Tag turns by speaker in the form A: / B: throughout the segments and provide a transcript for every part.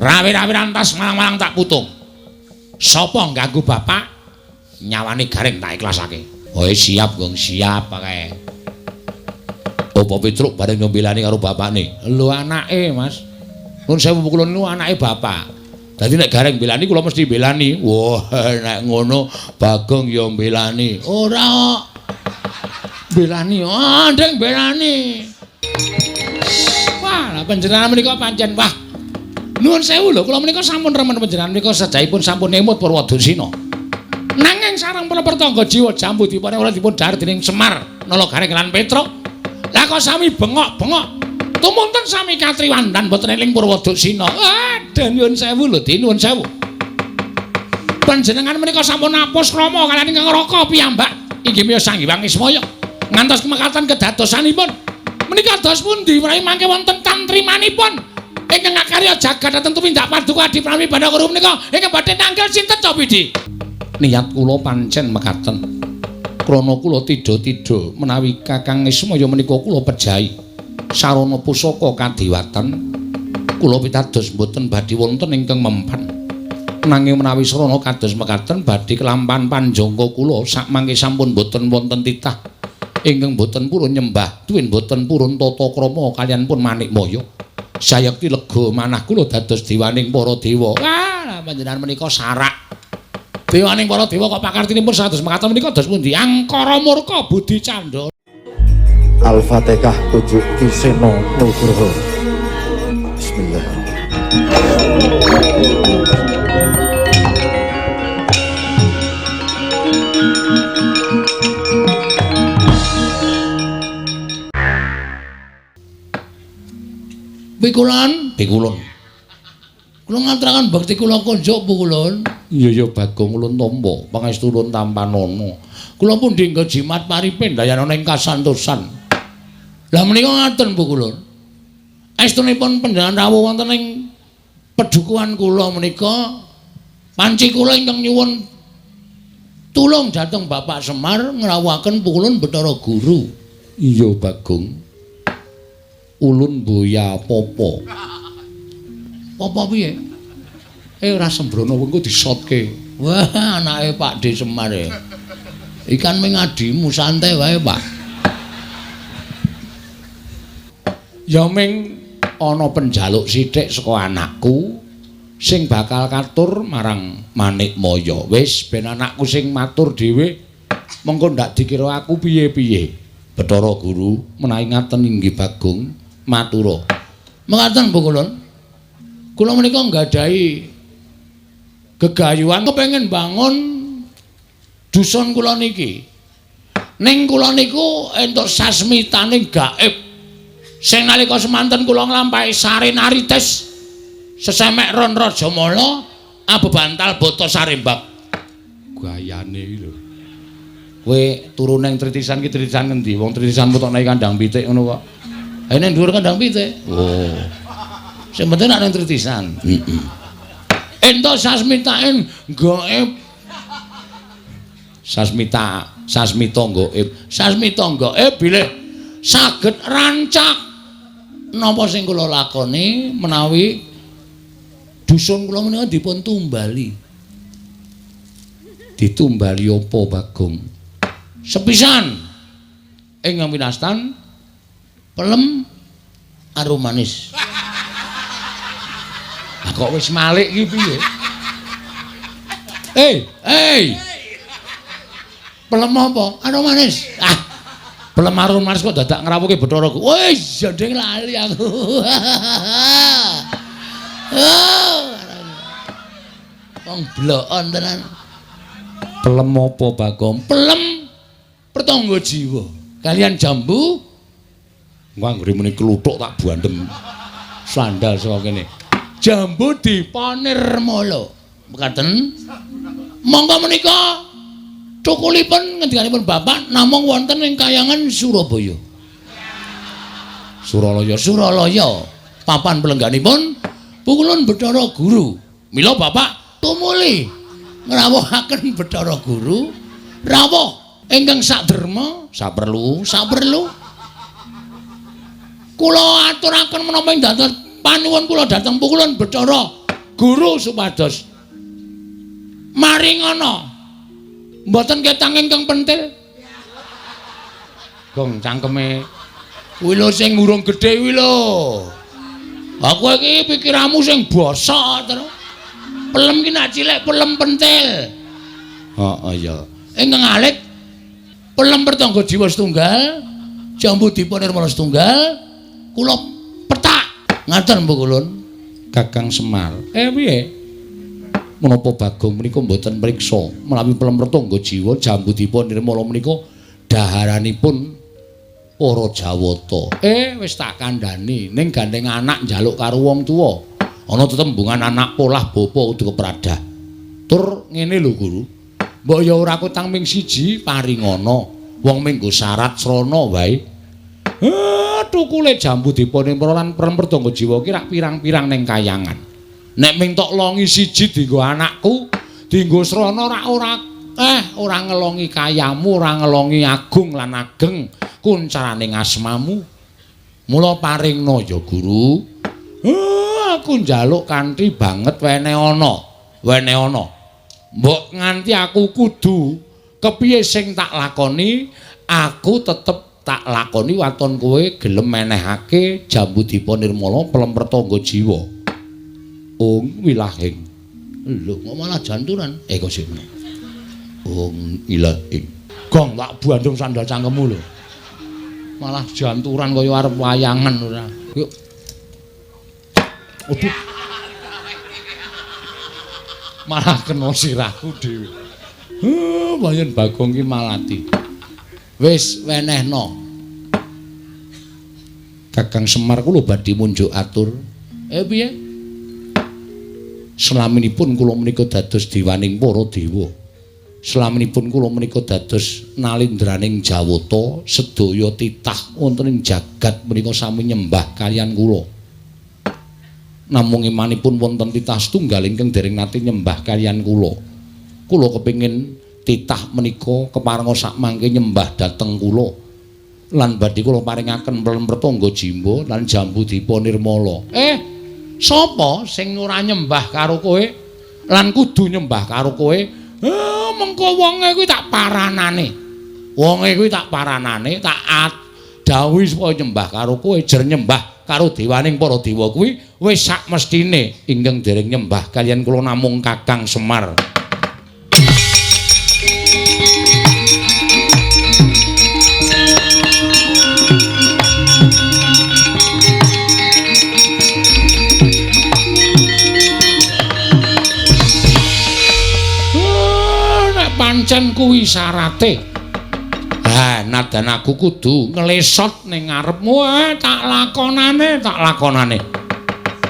A: Rawi-rawi rantas malang-malang tak putung. Sapa ganggu bapak? Nyawane garing tak ikhlasake. Oh siap Gong, siap kae. Apa Petruk bareng nyombelani karo bapakne? Lho anake, Mas. Nun sewu pukulun niku anake bapak. Dadi nek gareng belani kula mesti belani. Wah, nek ngono Bagong ya belani. Ora belani, ndeng belani. Wah, lah panjenengan menika pancen wah. Nuwun sewu lho, kula menika sampun remen panjenengan menika sedahipun sampun nemut Purwadasina. Nanging sareng pertangga jiwa jambu dipun ora dipun dhahar dening Semar, Nala Gareng lan Petruk. Lah kok sami bengok-bengok. Tumunten sami katriwandan boten eling Purwadasina. Aduh nyuwun sewu lho, nuwun sewu. Panjenengan menika sampun apus krama kaliyan ingkang Raka piyambak. Inggih miyos Sanghyang Ismaya. Ngantos kemekatan kedadosanipun. Menika dos pundi menawi mangke wonten tantrimanipun. Ingkang karya jagat dhateng tumindak Paduka Adi Pramila Banaguru menika ingkang badhe nanggal sinten to Pidi? Niat kula pancen mekaten. Krana kula tidha-tidha menawi Kakang Ismaya menika kula pejahi. Sarana pusaka kadewatan kula pitados mboten badhe wonten ingkang mempan. Nanging menawi sarana kados mekaten badhe kelampahan panjangga kula sak mangke sampun mboten wonten titah ingkang mboten purun nyembah tuwin mboten purun tata krama kaliyan pun manikmaya. Sayekti lega manah kula dados dewaning para dewa. Wah, panjenengan menika sarak. Dewaning para dewa kok pakartinipun sados mekaten menika dos pundi? Angkara murka budi candra.
B: Al-Fatihah tujuh Kiseno Nugroho. Bismillah.
A: Pikulon, pikulon. Kula ngaturaken bakti kula konjuk pukulun. Iya Bagong ulun tampa, pangestu ulun tampanana. Kula pun dinggo jimat paripin dayanana ing kasantosan. Lah menika ngaten pukulun. Estunipun panjenengan rawuh wonten ing pedukuhan kula menika panci kula ingkang nyuwun tulung dhateng Bapak Semar ngrawuhaken pukulun Bathara Guru. Iya Bagong. Ulun boya popo. Popo piye? Ora sembrono wengko disotke. Wah, anake Pak D Semar e. Ikan mengadimu santai wae, Pak. Ya ming ana penjaluk sithik saka anakku sing bakal katur marang Manikmaya. Wis ben anakku sing matur dhewe mengko ndak dikira aku piye-piye. Bathara Guru menawi ngaten inggih Bagong matura. Mekaten pukulun. Kula menika nggadahi gegayuhan kepengin bangun dusun kula niki. Ning kula niku entuk sasmitane gaib. Sing nalika semanten kula nglampahi sare naritis sesemek ron Rajamala abebantal bata sarembak. Gayane iki lho. Kowe turu ning tritisan ki tritisan ngendi? Wong tritisan putok nang kandang pitik ngono kok. Ha ning dhuwur kandang pitik. Oh. Sing penting nek ning tritisan. Heeh. Entuk sasmitain gaib. Sasmita gaib. Sasmita gaib bilih saged rancak napa sing kula lakoni menawi dusun kula menika dipun tumbali. Ditumbali apa Bagong? Sepisan ingkang winastan pelem arum manis. Lah kok wis malik iki piye? Pelem apa? Arum manis. Ah, pelem arum manis kok dadak ngrawuhke Bathara Guru. Wis jendeng lali aku. Wong blokon tenan. Pelem apa Bagong? Pelem pertangga jiwa kalian jambu nganggone muni kluthuk tak bandem sandal saka kene jambu dipanir mala mekaten monggo menika cukulipun ngendikanipun Bapak namung wonten ing Kayangan Surabaya papan pelengganipun pukulun Bathara Guru mila Bapak tumuli ngrawuhaken Bathara Guru rawuh ingkang saderma saperlu kula aturaken menapa ing dados panuwun kula dhateng pukulun Bathara Guru supados maringono mboten ketang ingkang pentil. Gong cangkeme kuwi lho sing urung gedhe kuwi lho. Aku iki pikiranmu sing bosok terus. Pelem ki nak cilik pelem pentil. Heeh ya. Ingkang alit pelem pertangga jiwa setunggal, jambu dipa nirmala setunggal, kula petak. Ngaten Mbok Kulun. Kakang Semar. Piye? Menapa Bagong menika mboten mriksa menawi pelem pertangga jiwa jambu dipa nirmala menika daharanipun para Jawata. Wis tak kandhani ning gandeng anak njaluk karo wong tuwa. Ana tetembungan anak polah bapa kudu kepradah. Tur ngene lho Guru. Mbok ya ora kutang ming siji paringana. Wong minggo syarat srana wae. Tukule jambu dipone lan pertangga jiwa ki rak pirang-pirang ning kayangan. Nek ming tok longi siji dienggo anakku, dienggo srana ora ngelongi kayamu, ora ngelongi agung lan ageng kuncaraning asmamu. Mula paringna ya Guru. Aku njaluk kanthi banget wene ana. Mbok nganti aku kudu kepiye sing tak lakoni, aku tetep tak lakoni waton kowe gelem menehake jambu dipa nirmala pelem pertangga jiwa. Wilahing. Lho, kok malah janturan? Kok sik meneh. Ilahing. Gong tak bandung sandal cangkemmu lho. Malah janturan kaya arep wayangan ora. Yuk. Aduh. Malah kena sirahku dhewe. Payen Bagong ki malati. Wis wenehno. Kakang Semar kula badhe munjuk atur. Piye? Selaminipun kula menika dados dewaning para dewa. Selaminipun kula menika dados nalindraning Jawata, sedaya titah wonten ing jagat menika sami nyembah kaliyan kula. Namung imanipun wonten titah setunggal ingkang dereng nate nyembah kaliyan kula. Kula kepingin titah menika keparenga sak mangke nyembah dhateng kula. Lan badhe kula paringaken pelem pertangga jimba lan jambu dipa nirmala. Sapa sing ora nyembah karo kowe lan kudu nyembah karo kowe? Mengko wonge kuwi tak paranane. Tak dawuhi supaya nyembah karo kowe, jer nyembah karo dewaning para dewa kuwi wis sak mestine ingkang dereng nyembah kaliyan kula namung Kakang Semar. Nek pancen kuwi syarate. Nadan aku kudu nglesot ning ngarepmu, tak lakonane.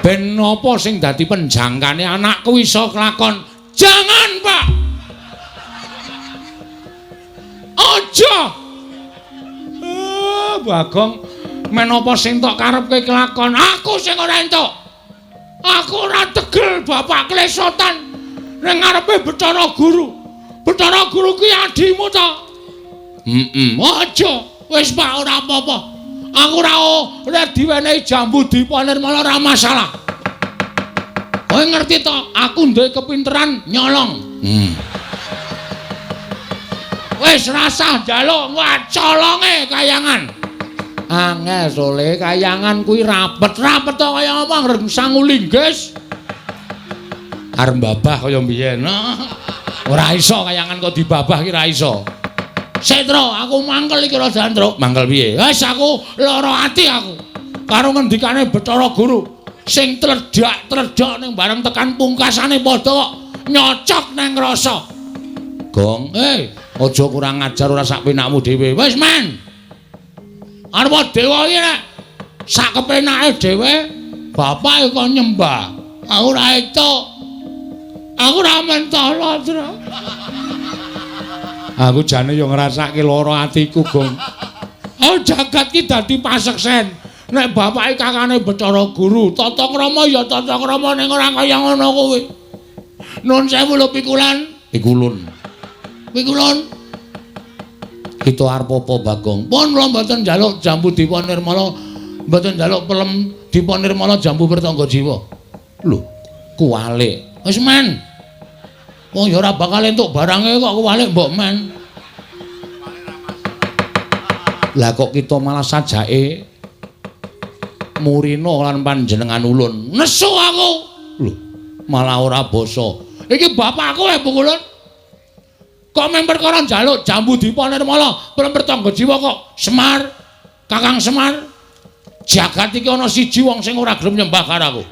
A: Ben napa sing dadi penjangkane anakku iso kelakon? Jangan, Pak. Aja. Bagong, menapa sing tok karepke kelakon? Aku sing ora entuk. Aku ora tegel bapak klesotan ning ngarepe Bathara Guru. Bathara Guru kuwi adimu to? Aja. Wis Pak ora apa-apa. Aku ora diwenehi jambu dipa nirmala ora masalah. Kowe ngerti to, aku duwe kepinteran nyolong. Wis rasah njaluk colonge kayangan. Angel sole kayangan kuwi rapet-rapet to kaya apa ngreng sangu linggis. Arep babah kaya mbiyen. Ora iso kayangan kok dibabah ki ora iso. Setro, aku mangkel iki ora jantruk. Mangkel piye? Wis aku lara ati aku. Karo ngendikane Bathara Guru sing tledhak ning bareng tekan pungkasane padha kok nyocok nang rasa. Gong, aja kurang ajar ora sak penakmu dhewe. Wis men. Arep dewa iki nek sak kepenake dhewe bapak kok nyembah. Aku ora entuk. Aku ora mentolo, Tru. Aku jane yo ngrasake lara atiku, Gong. Jagat ki dadi paseksen. Nek bapake kakane Bathara Guru, tata krama ya tata krama ning ora kaya ngono kuwi. Nuwun sewu lho Pikulun. Kita arep apa, Bagong? Pun kula mboten njaluk jambu dipa nirmala, mboten njaluk pelem dipa nirmala jambu pertangga jiwa. Lho, kuwalik. Wis men. Wong ya ora bakal entuk barange kok kuwalik mbok men. Lah kok kita malah sajake murina lan panjenengan ulun. Nesu aku. Lho, malah ora basa. Iki bapakku Bu Ulun. Kok men perkara njaluk jambu dipa nirmala, pelem pertangga jiwa kok Semar, Kakang Semar. Jagat iki ana siji wong sing ora gelem nyembah karo aku.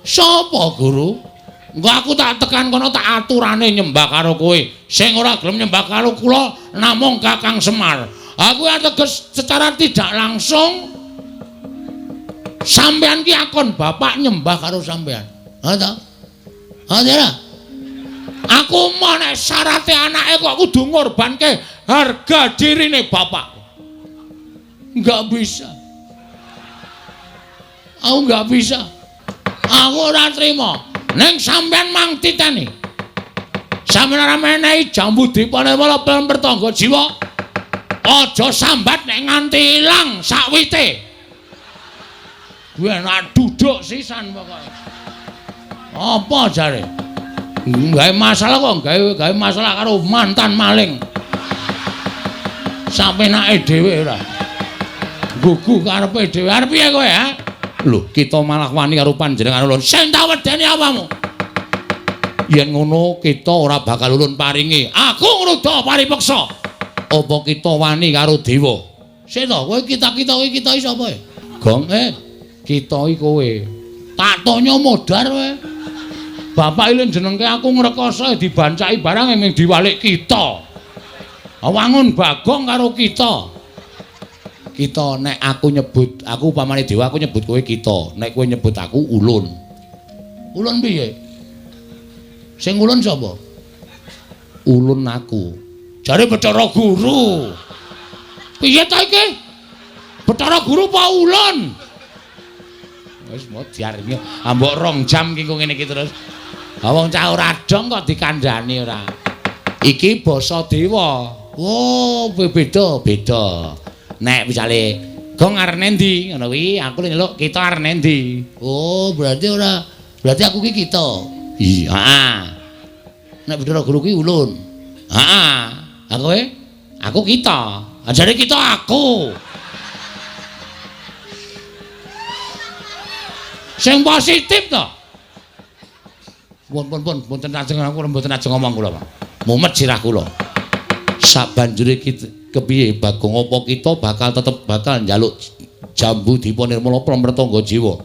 A: Sapa Guru? Engko aku tak tekan kono tak aturane nyembah karo kowe. Sing ora gelem nyembah karo kula namung Kakang Semar. Aku ateges secara tidak langsung sampean ki akon bapak nyembah karo sampean. Ha ta? Ha ta? Aku mau nek syarate anake kok kudu ngorbanke harga dirine bapak. Enggak bisa. Aku enggak bisa. Aku ora trima. Ning sampean mang titeni. Sampeyan ora menehi jambu dipane wala pertangga jiwa. Aja sambat nek nganti ilang sakwite. Kuwi enak duduk sisan pokoke. Apa jare? Gawe masalah kok gawe masalah karo mantan maling. Sampe nake dhewe ora. Gugu karepe dhewe. Arep piye kowe ha? Lho, kita malah wani karo panjenengan ulun. Sing tak wedeni apamu? Yen ngono kita ora bakal ulun paringi. Aku ngruda paripeksa. Apa kita wani karo dewa? Sik to, kowe kita-kita iki sapa e? Gong kita iki kowe. Tak tanya modar kowe. Bapak ilin jenengke aku ngrekoso dibancaki barang eming diwalik kita. Wangun Bagong karo kita. Kita nek aku nyebut, aku upamane dewa aku nyebut kowe kita. Nek kowe nyebut aku ulun. Ulun piye? Sing ulun sapa? Ulun aku. Jare Bathara Guru. Piye ta iki? Bathara Guru apa ulun? Wis modiar iki. Ambok 2 jam iki kok ngene iki terus. Ha wong cah ora dong kok dikandhani ora. Iki basa dewa. Oh, beda. Nek misale Gong arep endi ngono kuwi, aku nyeluk kita arep endi. Oh, berarti aku ki kita. Iya, heeh. Nek Bathara Guru ki ulun. Heeh. Aku kita. Ajare kita aku. Sing positif to. Pun, mboten ajeng aku mboten ajeng ngomong kula, Pak. Mumet sirah kula. Sabanjure kepiye Bagong apa kita tetep bakal njaluk jambu dipa nirmala prampertangga jiwa.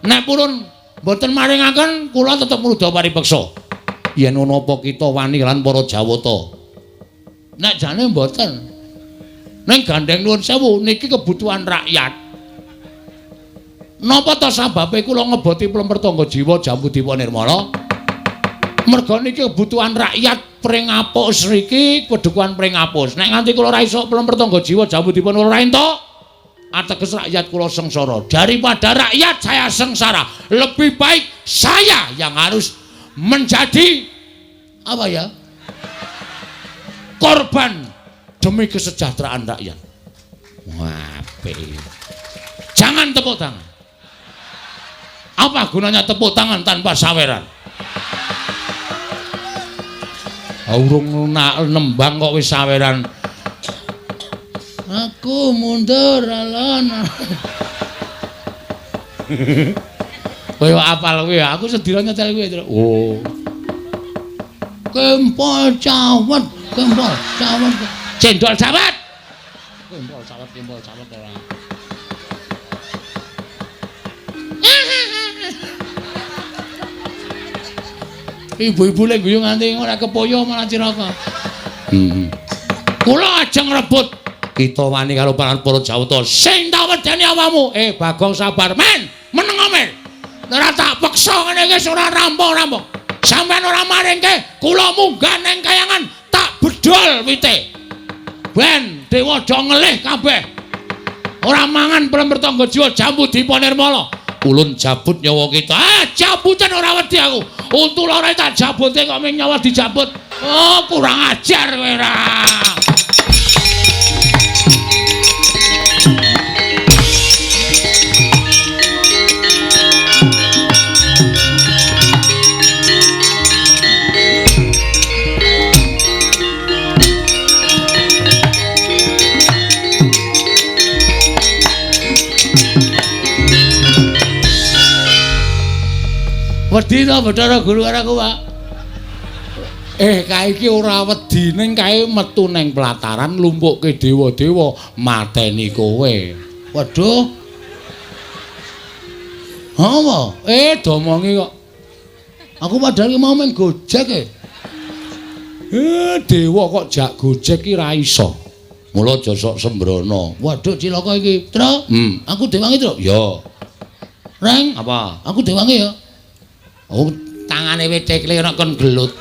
A: Nek purun mboten maringaken kula tetep mrudha paripeksa. Yen ngono apa kita wani lan para Jawata. Nek jane mboten. Ning gandeng nuwun sewu niki kebutuhan rakyat. Napa to sababe kula ngeboti prampertangga jiwa jambu dipa nirmala? Merga niki kebutuhan rakyat pring apus niki kedukuhan pring apus. Nek nganti kula ora iso prampertangga jiwa jambu dipun ora entuk, ateges rakyat kula sengsara. Daripada rakyat saya sengsara, lebih baik saya yang harus menjadi apa ya? Korban demi kesejahteraan rakyat. Wah, jangan tepuk tangan. Apa gunanya tepuk tangan tanpa saweran? Urung nembang kok wis saweran. Aku mundur alon. Kowe apal kuwi, aku sedira nyetel kuwi. Oh. Kempol cawet. Cendol cawet. Kempol cawet ora. Ibu-ibu lek guyu nganti ora kepoyo malah ciraka. Kula ajeng rebut kita wani karo para Jawata. Sing tak wedeni awakmu. Bagong sabar men, meneng men. Ora tak peksa ngene iki ora rampung-rampung. Sampeyan ora maringke, kula munggah ning kayangan tak bedol wite. Ben dewa do ngelih kabeh. Ora mangan prampertangga jiwa jambu dipa nirmala. Ulun jabut nyawa kita. Jabutan ora wedi aku. Untu lore tak jabute kok ming nyawa dijabut. Oh, kurang ajar kowe ra. Wedi to Bathara Guru karo aku, Pak. Kae iki ora wedi ning kae metu ning pelataran lumpukke dewa-dewa mateni kowe. Waduh. Apa? Domongi kok. Aku padahal mau main Gojek dewa kok jak Gojek ki ra iso. Mula aja sok sembrono. Waduh cilaka iki. Tru, aku dewangi, Tru. Ya. Reng, apa? Aku dewangi ya. Oh, tangane wetekle ora kon gelut.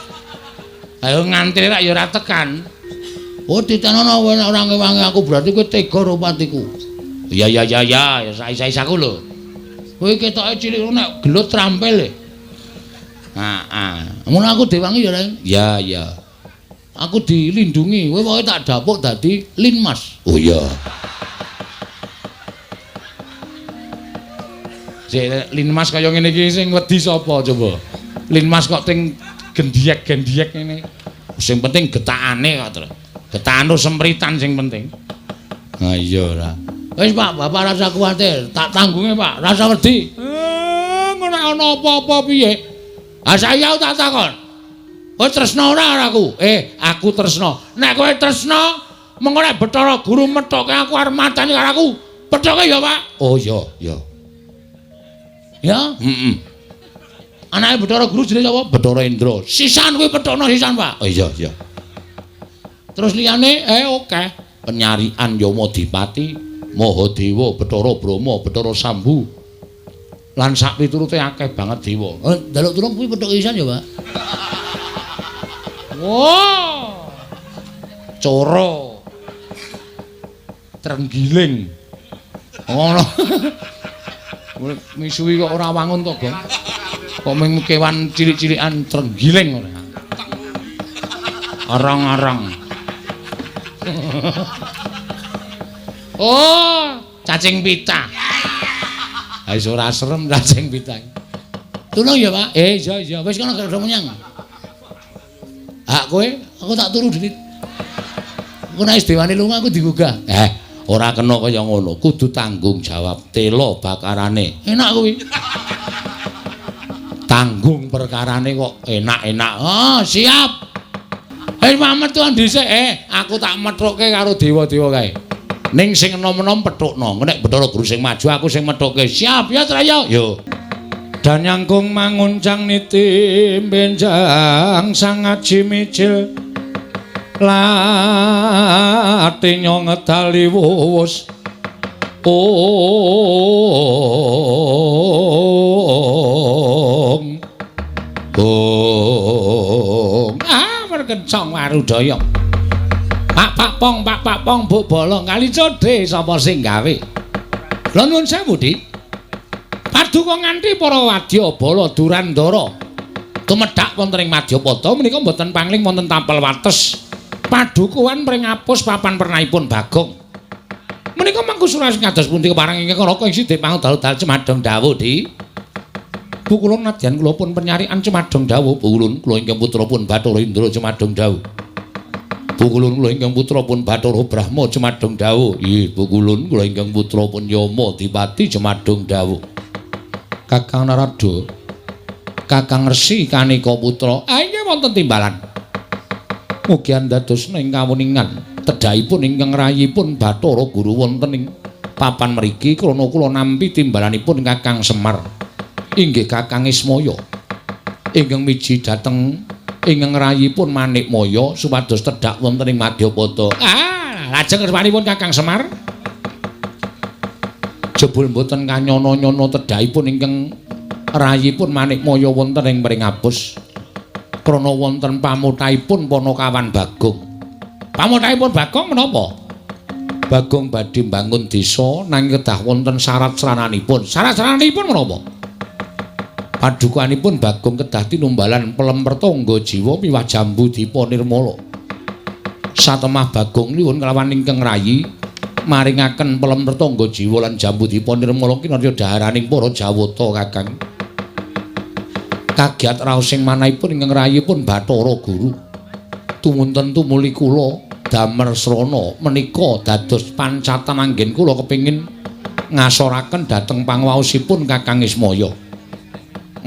A: Ayo ngantri rak ya ora tekan. Oh, ditanono kowe nek ora ngewangi aku berarti kowe tega rupatiku. Ya, sae-saesaku lho. Kowe ketoke cilik nek gelut trampil. Mun aku dewangi ya, Reng. Ya. Aku dilindungi, kowe pokoke tak dapuk dadi linmas. Oh iya. Linmas kaya ngene iki sing wedi sapa coba? Linmas kok ting gendiek-gendiek ngene. Sing penting getakane kok, Tru. Getakan sempritan sing penting. Ha iya ora. Wis Pak, Bapak rasa kuwatir, tak tanggunge Pak, rasa wedi. Ngono ana apa-apa piye? Saya tak takon. Kowe tresna ora aku? Aku tresna. Nek kowe tresna, mengko nek Bathara Guru methoke aku arep matani karo aku, pethoke ya, Pak. Oh iya. Ya? Anake Bathara Guru jenenge sapa? Bathara Indra. Sisan kuwi pethokno sisan, Pak. Oh iya. Terus liyane oke. Penyarian Yamadipati, Mahadewa, Bathara Brahma, Bathara Sambu. Lan sak piturute akeh banget dewa. Daluk tulung kuwi pethok sisan ya, Pak. Wow. Coro. Trenggiling. Ngono. Misuwi kok ora wangun to, Gong. Kok mung kewan cilik-cilikan trenggiling ora. Arang-arang. Oh, cacing pita. Ha iso ora serem cacing pita. Tulung ya, Pak. Iya. Wis kono gak menyang. Kowe, aku tak turu dhewe. Aku nek dewane lunga aku digugah. Ora kena kaya ngono, kudu tanggung jawab tela bakarane. Enak kuwi. Tanggung perkarane kok enak-enak. Oh, siap. Mamet tuan dhisik. Aku tak methuke karo dewa-dewa kae. Ning sing enom-enom pethukno. Nek Bathara Guru sing maju aku sing methuke. Siap ya, Traya. Yo. Dan nyangkung manguncang niti benjang sangat cimicil latinyo ngedali wuwus merkencong warudaya Pak Pong Buk Bolong kali codhe sapa sing gawe lha nuwun sewu Dik. Paduka nganti para wadya bala Durandara tumedhak wonten ing Madyapada menika mboten pangling wonten tampel wates padukuhan pring apus papan pernahipun Bagong menika mangku suraos kados pundi kepareng ingkang raka ing Sidih Pangudal Cemadong Dawuh Di Pukulun nadyan kula pun penyarian Cemadong Dawuh Pukulun kula ingkang putra pun Bathara Indra Cemadong Dawuh Pukulun kula ingkang putra pun Bathara Brahma Cemadong Dawuh nggih Pukulun kula ingkang putra pun Yama Dipati Cemadong Dawuh Kakang Narada, Kakang Resi Kanika Putra, inggih wonten timbalan. Mugi andadosna ing kawuningan tedhahipun ingkang rayipun Bathara Guru wonten ing papan mriki krana kula nampi timbalanipun Kakang Semar. Inggih Kakang Ismaya. Ingkang miji dhateng ingkang rayipun Manikmaya supados tedhak wonten ing Madyapada. Lajeng kersanipun Kakang Semar. Jebul mboten kanyono-nyono tedhahipun ingkang rayipun Manikmaya wonten ing Pringapus krana wonten pamuthaipun Panakawan Bagong. Pamuthaipun Bagong menapa? Bagong badhe mbangun desa nanging kedah wonten syarat-syaranipun. Syarat-syaranipun menapa? Padukanipun Bagong kedah tinumbalan pelemper tangga jiwa miwah Jambu Dipa Nirmala. Satemah Bagong nyuwun kelawan ingkang rayi maringaken pelemper tangga jiwa lan Jambu Dipa Nirmala kinarya dhaharaning para Jawata Kakang. Kagiat raosing manahipun ingkang rayipun Bathara Guru. Tumunten tumuli kula Damer Srana menika dados pancatan anggen kula kepingin ngasoraken dhateng pangwaosipun Kakang Ismaya.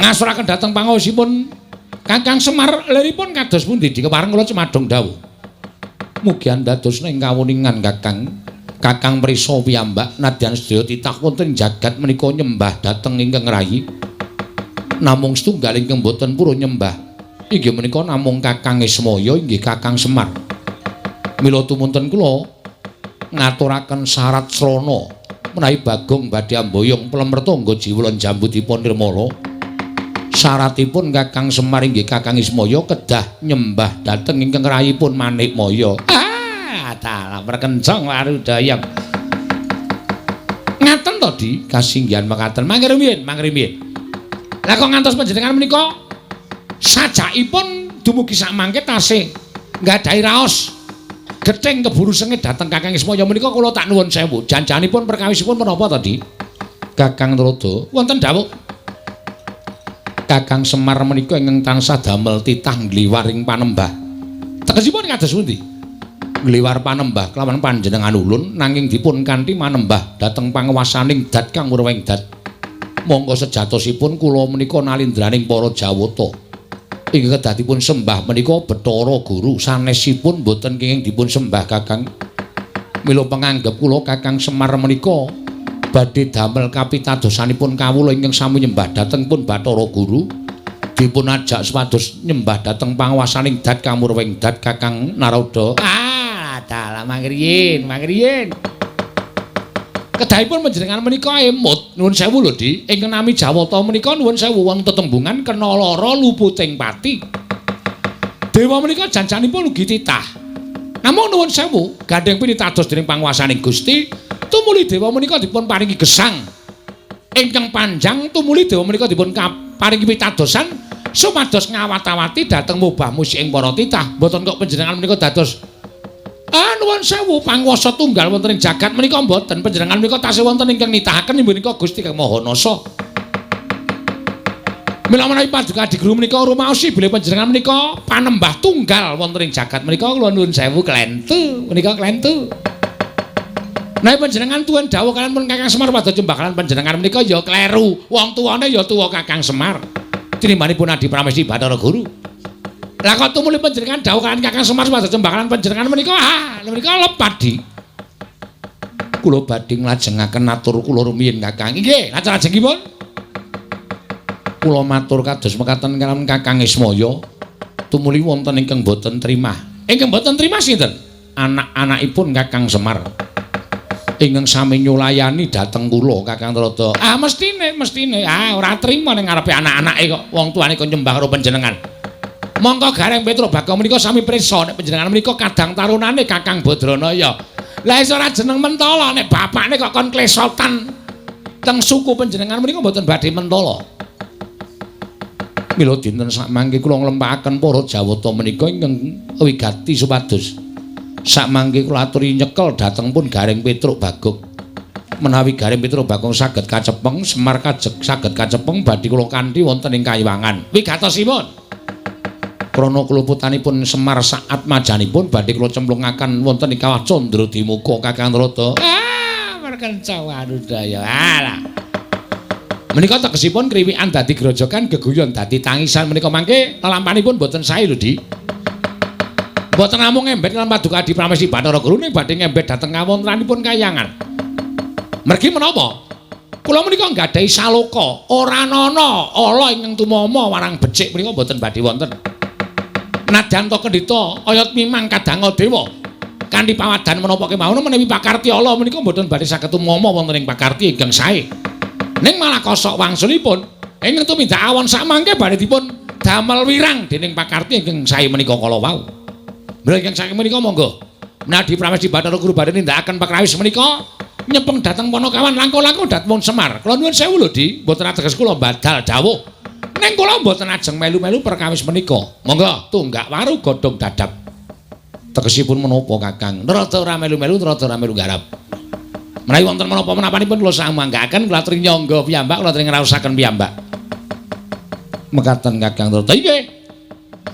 A: Ngasuraken dhateng pangaosipun Kakang Semar liripun kados pundi dikepareng kula cemadhong dawuh. Mugi andadosna ing kawuningan Kakang prisa piyambak nadyan sedaya titah wonten jagat menika nyembah dhateng ingkang rayi. Namung setunggal ingkang boten purun nyembah inggih menika namung Kakang Ismaya inggih Kakang Semar. Mila tumunten kula ngaturaken syarat srana menawi Bagong badhe amboyong plemertangga jiwulan jambutipun nirmala. Syaratipun Kakang Semar inggih Kakang Ismaya kedah nyembah dhateng ingkang rayipun Manikmaya. Dalam perkencong warudaya. Ngaten to Di, kasinggihan mekaten. Mangke rumiyin. Lah kok ngantos panjenengan menika sajakipun dumugi sak mangke tasih nggadahi raos gething keburu sengit dhateng Kakang Ismaya menika kula tak nuwun sewu. Janjanipun perkawisipun menapa to Di? Kakang Narada, wonten dawuh. Kakang Semar menika ingkang tansah damel titah ngliwaring panembah. Tegesipun kados pundi? Ngliwar panembah kelawan panjenengan ulun nanging dipun kanthi manembah dhateng panguwasaning dat kang murweng dat. Monggo sejatosipun kula menika nalindraning para Jawata. Inggih kedah dipun sembah menika Bathara Guru sanesipun boten kenging dipun sembah Kakang. Mila panganggep kula Kakang Semar menika badhe damel kapitadosanipun kawula ingkang sami nyembah dhateng pun Bathara Guru. Dipun ajak supados nyembah dhateng panguwasaning dat kang murweng dat Kakang Narada. Dalam mangriyin. Kedahipun panjenengan menika emut nuwun sewu lho Di. Ingkang nami Jawata menika nuwun sewu wonten tetembungan kena lara luputing pati. Dewa menika janjanipun ugi titah. Namung nuwun sewu gandeng pinitados dening panguwasaning Gusti, tumuli dewa menika dipun paringi gesang ingkang panjang, tumuli dewa menika dipun paringi pitadosan supados ngawat-awati dhateng mubah musik ing para titah. Mboten kok panjenengan menika dados nuwun sewu panguwasa tunggal wonten ing jagat menika mboten, panjenengan menika tasih wonten ingkang nitahaken inggih menika Gusti Kang Maha Nasa. Mila menawi paduka Adiguru menika rumaosi bilih panjenengan menika panembah tunggal wonten ing jagat menika kula nuwun sewu klentu menika klentu. Nek panjenengan tuwun dawuh kalian pun Kakang Semar padha nyembah kalian panjenengan menika ya kleru. Wong tuwane ya tuwa Kakang Semar. Tinimanipun Adi Pramesti Bathara Guru. Lah kok tumuli panjenengan dawuh kalian Kakang Semar padha nyembah kalian panjenengan menika menika lepat Di. Kula badhe nglajengaken atur kula rumiyin Kakang. Nggih, lajeng-lajengipun kula matur kados mekaten kalian Kakang Ismaya. Tumuli wonten ingkang boten trimah. Ingkang boten trimah sinten? Anak-anakipun Kakang Semar. Ingkang sami nyulayani dhateng kula Kakang Narada. Mestine. Ora trima ning ngarepe anak-anake kok wong tuane kok nyembah karo panjenengan. Mongko Gareng Petra Bagong menika sami prisa nek panjenengan menika kadang tarunane Kakang Badranaya. Lah iso ora jeneng Mentala nek bapakne kok kon klesotan teng suku panjenengan menika mboten badhe Mentala. Mila dinten sakmangke kula nglempahaken para Jawata menika ingkang wigati supados sakmangke kula aturi nyekel dhateng pun Gareng Petruk Bagong. Menawi Gareng Petruk Bagong saged kacepeng, Semar saged kacepeng badhe kula kanthi wonten ing Kayiwangan. Wigatosipun krana keluputanipun Semar saat majanipun badhe kula cemplungaken wonten ing Kawah Candra Dimuka Kakang Narada. Perkenca warudaya. Menika tegesipun kriwikan dadi grojogan, geguyon dadi tangisan menika mangke lalampanipun boten sae lho Di. Boten namung ngembet lan paduka Adi Pramesti Bathara Guru ning badhe ngembet dhateng kawontenanipun Kahyangan. Mergi menapa? Kula menika nggadahi saloka, ora ana ala ingkang tumama warang becik menika boten badhe wonten. Nadyan to kendhita oyot mimang kadang dewa kanthi pawadan menapa kemawon menawi pakarti ala menika mboten badhe saged tumama wonten ing pakarti ingkang sae. Ning malah kosok wangsulipun ingkang tumindak awon sakmangke badhe dipun damel wirang dening pakarti ingkang sae menika kala wau. Mila ingkang sae menika monggo Adi Pramesti Bathara Guru badhe nindakaken pakrawis menika nyepeng dhateng Panakawan langkung-langkung dhateng Semar. Kula nuwun sewu lho Di, mboten ateges kula badal dawuh. Ning kula mboten ajeng melu-melu perkawis menika. Monggo tunggak waru godhong dadap. Tegesipun menapa Kakang? Narada ora melu-melu, Narada ora melu garap. Menawi wonten menapa-menapanipun kula samanggaken, kula aturi nyangga piyambak, kula aturi ngraosaken piyambak. Mekaten Kakang Narada. Nggih.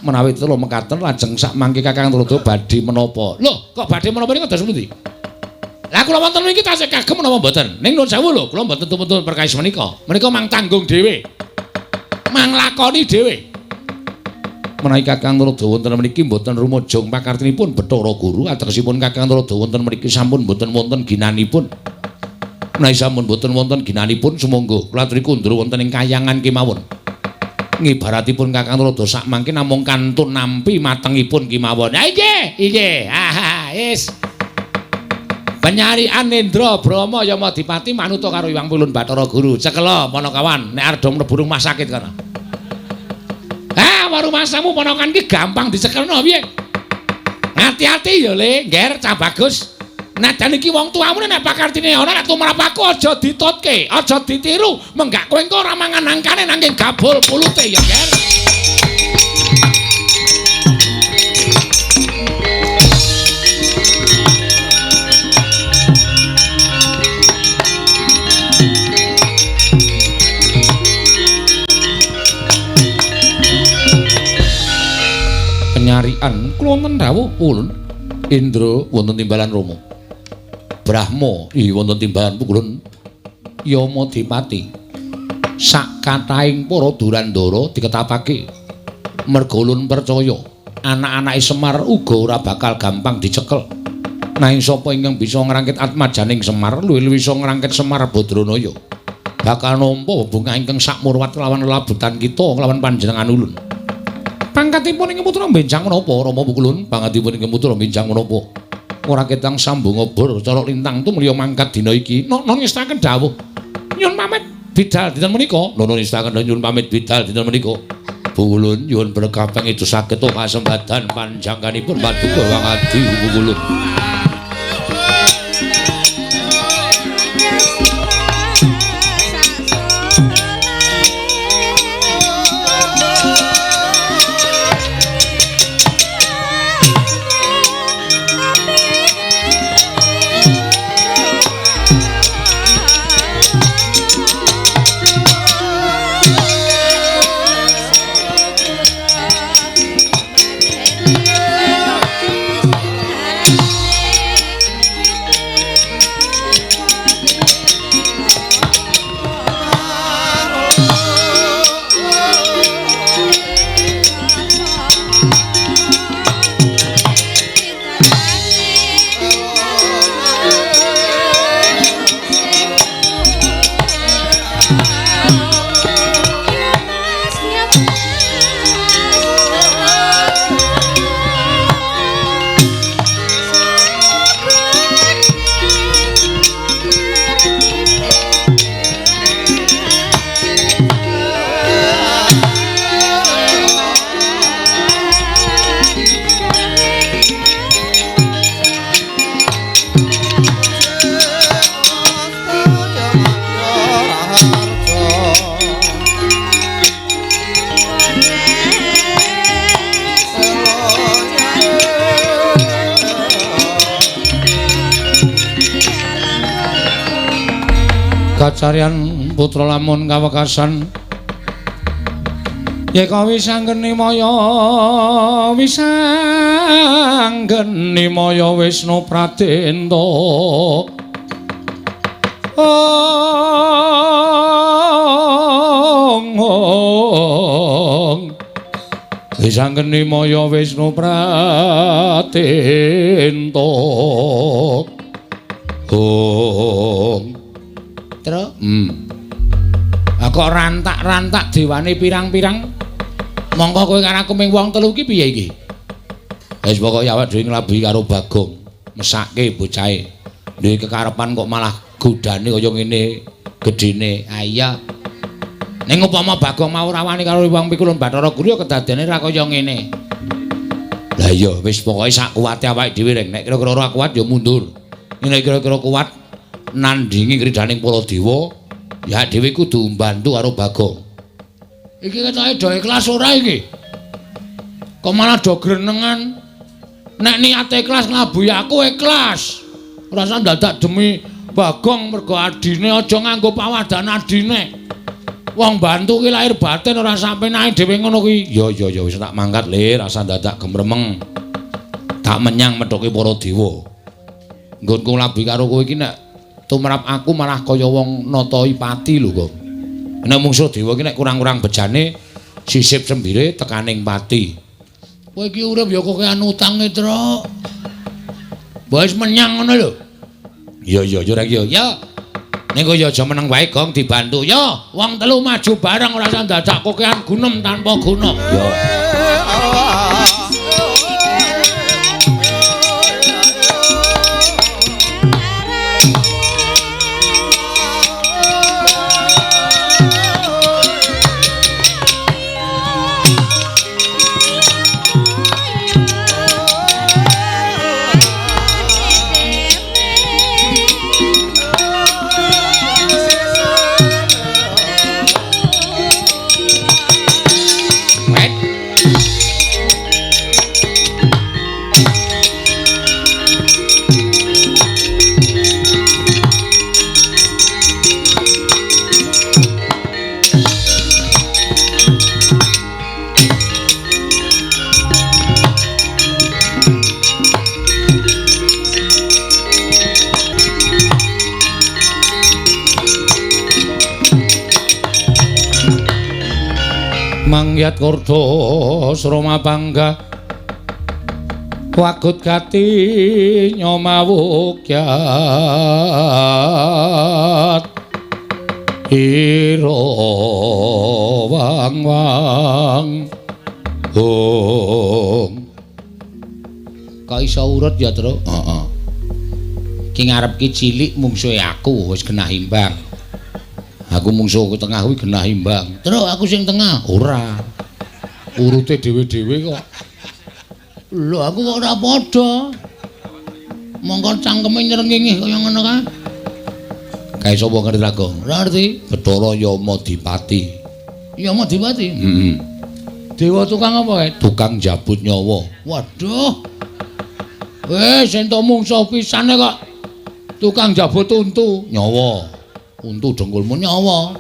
A: Menawi kula mekaten lajeng sak mangke Kakang Narada badhe menapa? Lho, kok badhe menapa niku dados pundi? Lah kula wonten mriki tasih kagem menapa mboten? Ning nuwun sewu lho, kula mboten tumpun perkawis menika. Menika mang tanggung dhewe. manglakoni dhewe. Menawi Kakang Narada wonten mriki mboten rumaja pakartinipun Bathara Guru, ategesipun Kakang Narada wonten mriki sampun mboten wonten ginanipun. Menawi sampun mboten wonten ginanipun, sumangga kula aturi kundur wonten ing kahyangan kemawon. Ngibaratipun Kakang Narada sak mangke namung kantun nampi matengipun kemawon. Ha inggih. Wis. Penyarian Indra Brahma Yamadipati manuta karo Hyang Wulun Bathara Guru. Cekela Panakawan nek arep mlebu rumah sakit kana. Rumah samu ponokan ki gampang dicekelno piye? Hati-hati ya Le, ngger cah bagus. Najan iki wong tuamu nek pakartine ana nek tumrap aku aja ditutke, aja ditiru. Menggak kowe engko ora mangan nangkane nanging gabul pulute ya, ngger. Penyarian kula wonten rawuh Wulun Indra wonten timbalan Rama Brahma wonten timbalan Pukulun Yamadipati sak kathahing para durandara diketapake merga ulun percaya anak-anake Semar uga ora bakal gampang dicekel nanging sapa ingkang bisa ngrangkit atmajaning Semar luwih bisa ngrangkit Semar Badranaya bakal nampa bebungah ingkang sakmurwat kelawan labutan kita kelawan panjenengan ulun. Pangkatipun ing putra benjang menapa Rama Pukulun? Pangkatipun ing putra benjang menapa? Ora ketang sambung obor cara lintang tumulya mangkat dina iki. Nono ngestaken dawuh. Nyuwun pamit bidal dinten menika. Nono ngestaken nyuwun pamit bidal dinten menika. Pukulun nyuwun berkah pengidus saged kasembadan panjangkanipun paduka wangadi Pukulun. Kacarian putra lamun kawekasan yeka wisanggeni maya Wisnu Pradenta wisanggeni maya Wisnu Pradenta kok rantak-rantak dewane pirang-pirang mongko kowe karo aku ming wong telu iki piye iki wis pokoke awak dhewe nglabuhi karo Bagong mesake bocahe duwe kekarepan kok malah godane kaya ngene gedene iya ning upama Bagong mau rawani karo wong Pikulun Bathara Guru ya kedadene ra kaya ngene lah iya wis pokoke sak kuwate awake dhewe reng nek kira-kira ora kuat ya mundur nek kira-kira kuat nandingi kridaning para dewa ya dhewe kudu mbantu karo Bagong. Iki ketoke do ikhlas ora iki? Kok malah do grenengan? Nek niate ikhlas nglabuhi aku ikhlas. Ora usah dadak demi Bagong mergo adine aja nganggo pawadan adine. Wong bantu ki lahir batin ora sampe nae dhewe ngono kuwi. Ya wis tak mangkat Le, rasa dadak gemremeng. Tak menyang methoke para dewa. Nggonku nglabuhi karo kowe iki nek tumrap aku malah kaya wong nata ipati lho kok. Nek mungsuh dewa iki nek kurang-kurang bejane sisip sembire tekaning pati. Kowe iki urip ya kokean utange, Tru. Wis menyang ngono lho. Iya ora iki ya. Ning kowe ya aja meneng wae Gong dibantu. Ya, wong telu maju bareng ora usah dadak kokean gunem tanpa guna. Ya. Mangyat Kurda Srama Pangga wagut gati nyomawukyat ira wang-wang kok iso urut ya Tru? Heeh. Ki ngarep ki cilik mungsuhe aku wis genah imbang. Aku mungsuh ke tengah kuwi genah imbang. Terus aku sing tengah ora. Urute dhewe-dhewe kok. Lho aku kok ora padha. Mongko cangkeme nyrengengih kaya ngono kae. Kae sapa ngerti ra, Gong? Ora ngerti. Bathara Yamadipati. Yamadipati? Heeh. Dewa tukang apa kae? Tukang jabut nyawa. Waduh. Wis entuk mungsuh pisane kok. Tukang jabut untu nyawa. Untu dengkulmu nyawa.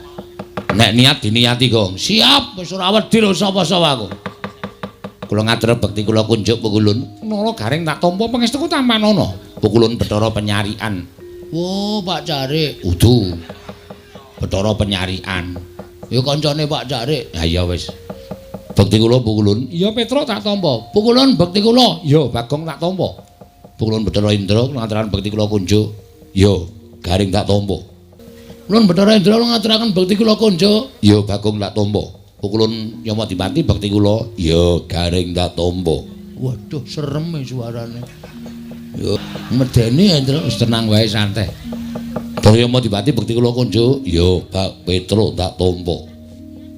A: Nek niat diniati, Gong. Siap, wis ora wedi lho sapa-sapa aku. Kula ngatur bekti kula kunjuk Pukulun. Nara garing tak tampa pangestuku tampanono. Pukulun Bathara Penyarian. Oh, Pak Carik. Udu. Bathara Penyarian. Ya kancane Pak Carik. Ha iya wis. Bekti kula Pukulun. Iya Petruk tak tampa. Pukulun bekti kula. Ya Bagong tak tampa. Pukulun Bathara Indra ngaturaken bekti kula kunjuk. Ya garing tak tampa. Ulun Bathara Indra ngaturaken bekti kula kunjuk. Ya Bagong tak tampa. Pukulun Yamadipati bekti kula. Ya garing tak tampa. Waduh, serem suarane. Ya medeni Indra wis tenang wae santai. Bathara Yamadipati bekti kula kunjuk. Ya Pak Petruk tak tampa.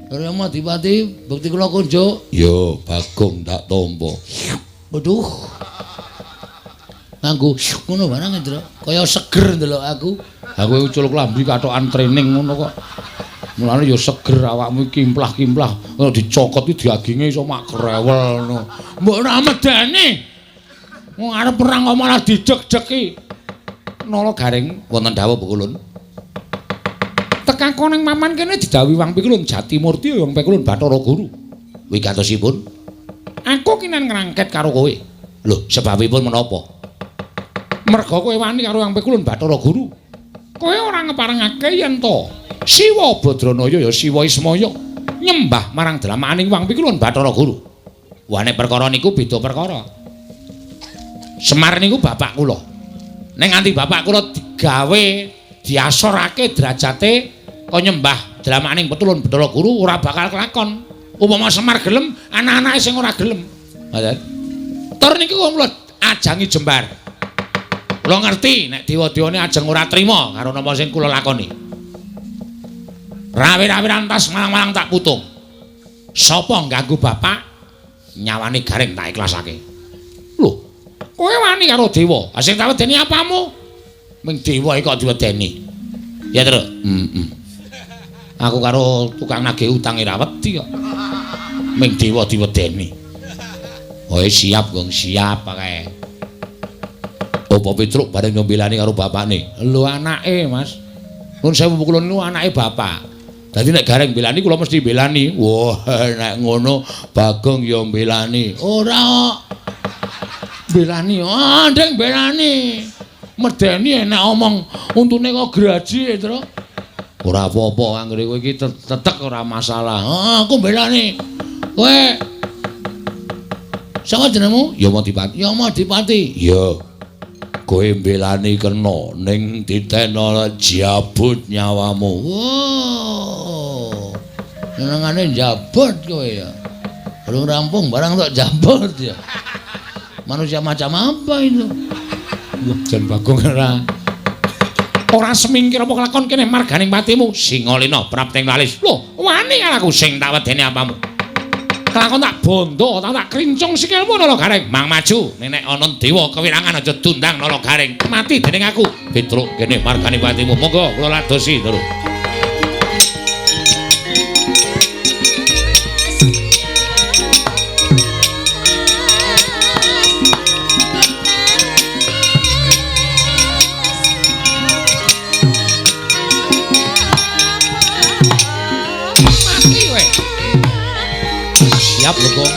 A: Bathara Yamadipati bekti kula kunjuk. Ya Bagong tak tampa. Waduh. Nganggo ngono barang Indra. Kaya seger ndelok aku. Aku culuk lambi katokan training ngono kok. Mulane ya seger awakmu kimplah-kimplah. Kalau dicokot iki daginge iso mak krewel ngono. Mbok ora medeni. Wong arep perang kok malah dijek-jeki. Nala garing wonten dawuh Pukulun. Tekako ning maman kene didhawuhi Wang Pikulun Jatimurti Wang Pikulun Bathara Guru. Wigatosipun aku kinen ngrangket karo kowe. Lho, sebabipun menapa? Merga kowe wani karo Wang Pikulun Bathara Guru. Kowe ora ngeparengake yen to Siwa Badranaya ya Siwa Ismaya nyembah marang dramaning Wang Pikulun Bathara Guru. Wane perkara niku beda perkara. Semar niku bapak kula. Ning nganti bapak kula digawe diasorake derajate kaya nyembah dramaning Pikulun Bathara Guru ora bakal kelakon. Upama Semar gelem, anak-anake sing ora gelem. Ngoten. Tur niku kula ajangi jembar. Kula ngerti nek dewa-dewane ajeng ora trima karo napa sing kula lakoni. Rawe-rawe rantas malang-malang tak putung. Sapa ngganggu bapak nyawane garing tak ikhlasake. Lho, kowe wani karo dewa. Sing tak wedeni apamu? Ming dewa iki kok diwedeni. Ya, Tru. Aku karo tukang nagih utang ora wedi kok. Ming dewa diwedeni. Oh, siap, Gong, siap kae. Apa Petruk bareng nyombelani karo bapakne. Lho anake, Mas. Nun sewu Pukulun niku anake bapak. Dadi nek gareng belani kula mesti belani. Wah, nek ngono Bagong ya belani. Ora belani. Ah, ndeng belani. Medeni enak omong untune kok graji, Tru. Ora apa-apa anggere kowe iki tetek ora masalah. Ah, aku belani. Kowe sapa jenengmu? Yamadipati. Yamadipati. Ya. Kowe mbelani kena ning ditena jabut nyawamu. Wow. Senengane jabut kowe ya. Belum rampung barang tok jabut ya. Manusia macam apa itu? Jan Bagong ora semingkir apa kelakon kene marganing patimu Singalena prapting lalis. Lho, wani aku sing tak wedeni apamu. Kelakon tak bondo, tak krincung sikilmu Nalagareng. Mang maju, nek ana dewa kewirangan aja tundang Nalagareng. Mati dening aku. Pitruk kene marganing patimu. Monggo kula ladosi terus. Siap lho kok.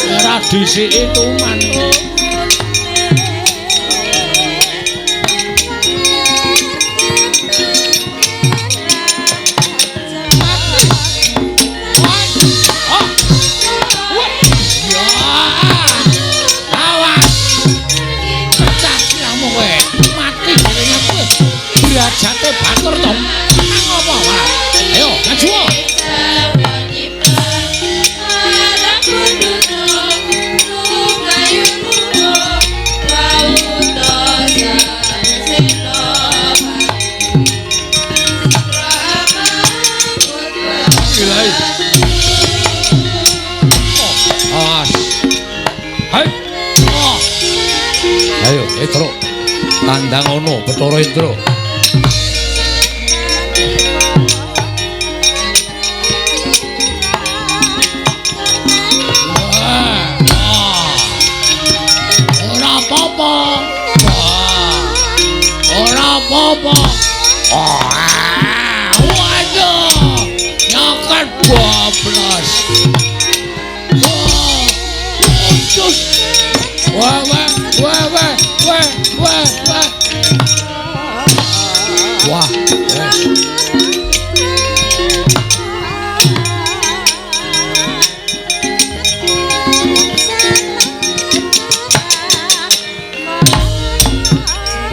A: Tradisi itu man. Jate batur to. Ngopo wae? Ayo, maju. Ayo, Indra. Tandang ono Bathara Indra. Apa? Waduh, nyakat bablas. Cus. Wah. Wah.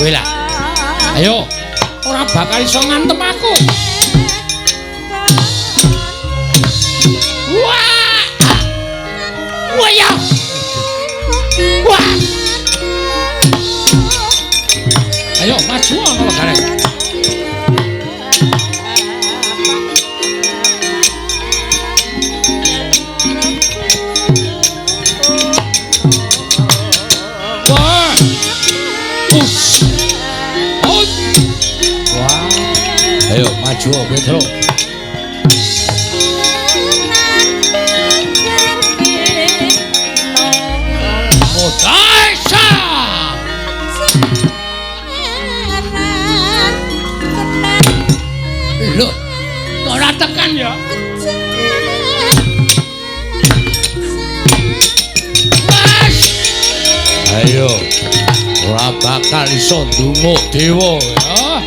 A: Wela. Ayo, ora bakal iso ngantem aku. Wah! Wah ya. Wah! Ayo maju ana Nalagareng. Wah! Ayo maju Petro. Modaisa. Lho, kok ora tekan ya? Mas. Ayo. Ora bakal iso ndunguk dewa ya.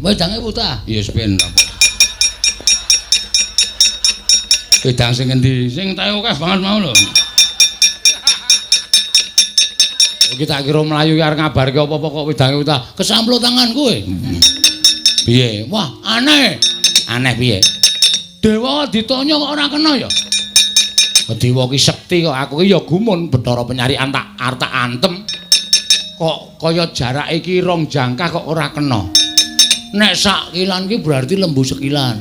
A: Wedange puta. Ya sepen apa. Wedang sing endi? Sing tae akeh banget mau lho. Kita kira mlayu arep ngabarke apa-apa kok wedange puta. Kesamplo tangan kowe. Piye? Wah, aneh. Aneh piye? Dewa ditanya kok ora kena ya? Dewa ki sekti kok aku ki ya gumun Bathara Penyarian tak arep antem. Kok kaya jarake iki 2 jangkah kok ora kena. Nek sak kilan ki berarti lembu sekilan.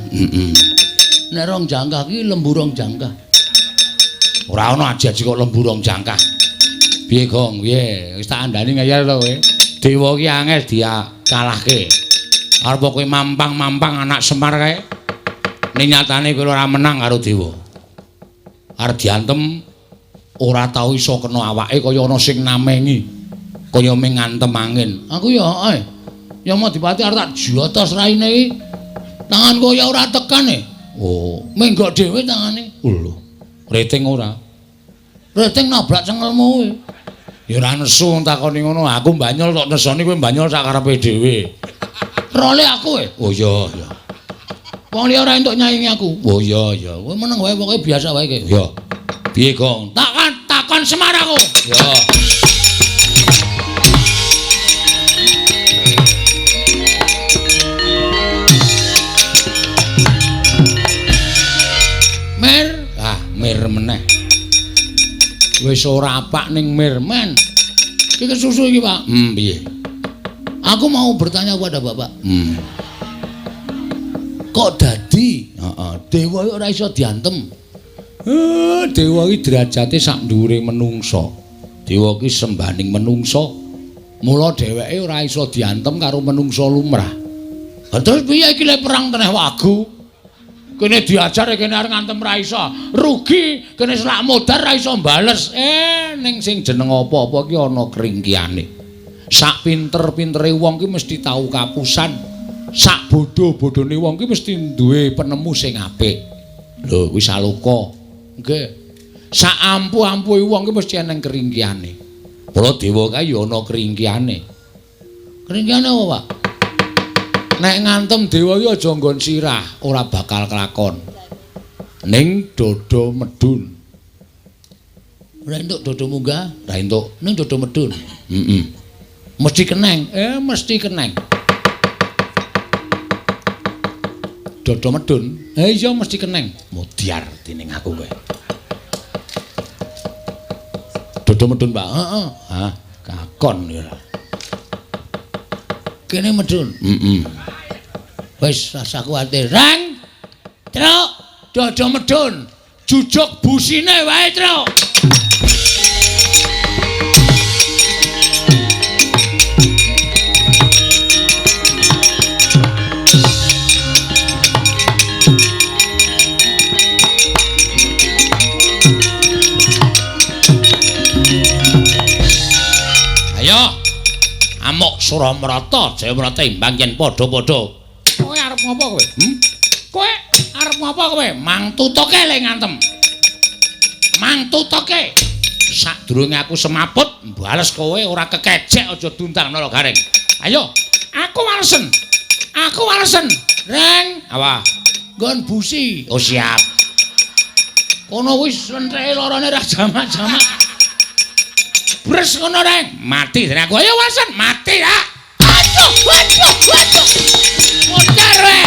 A: Nek 2 jangkah ki lembu 2 jangkah. Ora ana ajaji kok lembu 2 jangkah. Piye Gong? Piye? Wis tak andani ngayal to kowe. Dewa ki angel dia kalahke. Arep kowe mampang-mampang anak Semar kae. Ning nyatane kowe ora menang karo dewa. arep diantem ora tau iso kena awake kaya ana sing namengi. Kaya ming ngantem angin. Aku ya ya Madipati arep tak jotos raine iki. Tanganku ya ora tekan e. Oh, menggok dhewe tangane. Lho. Rating ora. Rating nabrak cengelmu kowe. Ya ora nesu takoni ngono. Aku mbanyol tok nesoni kowe mbanyol sak karepe dhewe. Role aku e. Oh iya ya. Wong liya ora entuk nyaingi aku. Oh iya ya. Kowe meneng wae pokoke biasa wae iki. Ya. Piye, Gong? Takon Semar aku. Ya. Mir meneh. Wis ora apak ning mir men. Iki susu iki, Pak. Piye? Aku mau bertanya kepada Bapak. Kok dadi? Dewa ora iso diantem. Dewa iki derajate sak dhuwure menungsa. Dewa iki sembaning menungsa. Mula dheweke ora iso diantem karo menungsa lumrah. Terus piye iki lek perang teneh wagu? Kene diajar kene arep ngantem ra iso. Rugi kene selak modar ra iso bales. Ning sing jeneng apa-apa ki ana kringkiane. Sak pinter-pintere wong ki mesti tau kapusan. Sak bodho-bodhone wong ki mesti duwe penemu sing apik. Lho wis aloka. Nggih. Sak ampuh-ampuhe wong ki mesti ana kringkiane. Para dewa kae ya ana kringkiane. Kringkiane apa, Pak? Nek ngantem dewa iki aja nggon sirah, ora bakal kelakon. Ning dada medun. Ora entuk dada munggah, ra entuk. Ning dada medun. Mesti keneng, mesti keneng. Dada medun, iya mesti keneng. Mudyar dening aku kowe. Dada medun, Pak. Heeh. Hah, kakon ya. Kene medun. Wis rasa kuwatir. Rang. Truk, dada medun. Jujuk busine wae, Truk. Amuk Suramrata, Jayamrata imbang yen padha-padha. Kowe arep ngopo kowe? Kowe arep ngopo kowe? Mang tutuke le ngantem. Mang tutuke. Sadurunge aku semaput, bales kowe ora kekejek aja duntang nala garing. Ayo, aku walesen. Aku walesen. Reng, apa? Nggon busi. Oh siap. Kono wis entreke larane ra jamak-jamak. Bres ngono reng, mati dene aku. Ayo wasan, mati ya. Aduh. Muter we.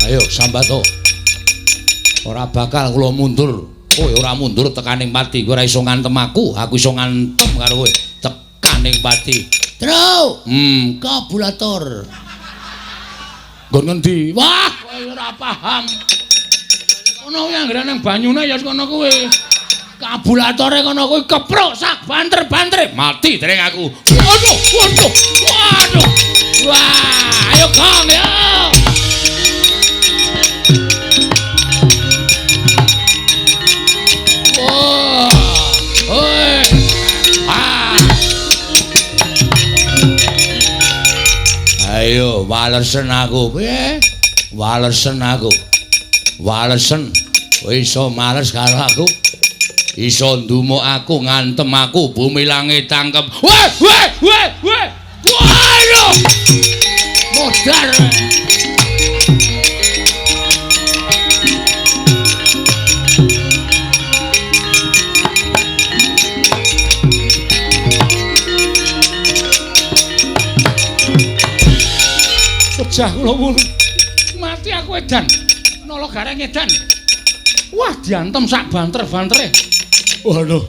A: Ayo sambato. Ora bakal kula mundur. Kowe ora mundur tekaning pati. Kowe ora iso ngantem aku iso ngantem karo kowe. Ning pati. Truk. Kabulator. Nggon ngendi? Wah, kowe ora paham. Ono yang anggere nang banyune ya kono kowe. Kabulatore kono kowe kepruk sak banter-banter. Mati dereng aku. Waduh. Wah, ayo Kang ya. Wah. Oi. Ayo walesen aku piye? Walesen aku. Walesen. Iso males karo aku. Iso ndumuk aku ngantem aku bumi langit tangkep. Weh. Waduh. Modar. Pecah kula wulu. Mati aku edan. Nala gareng edan. Wah, diantem sak banter-bantere. Waduh.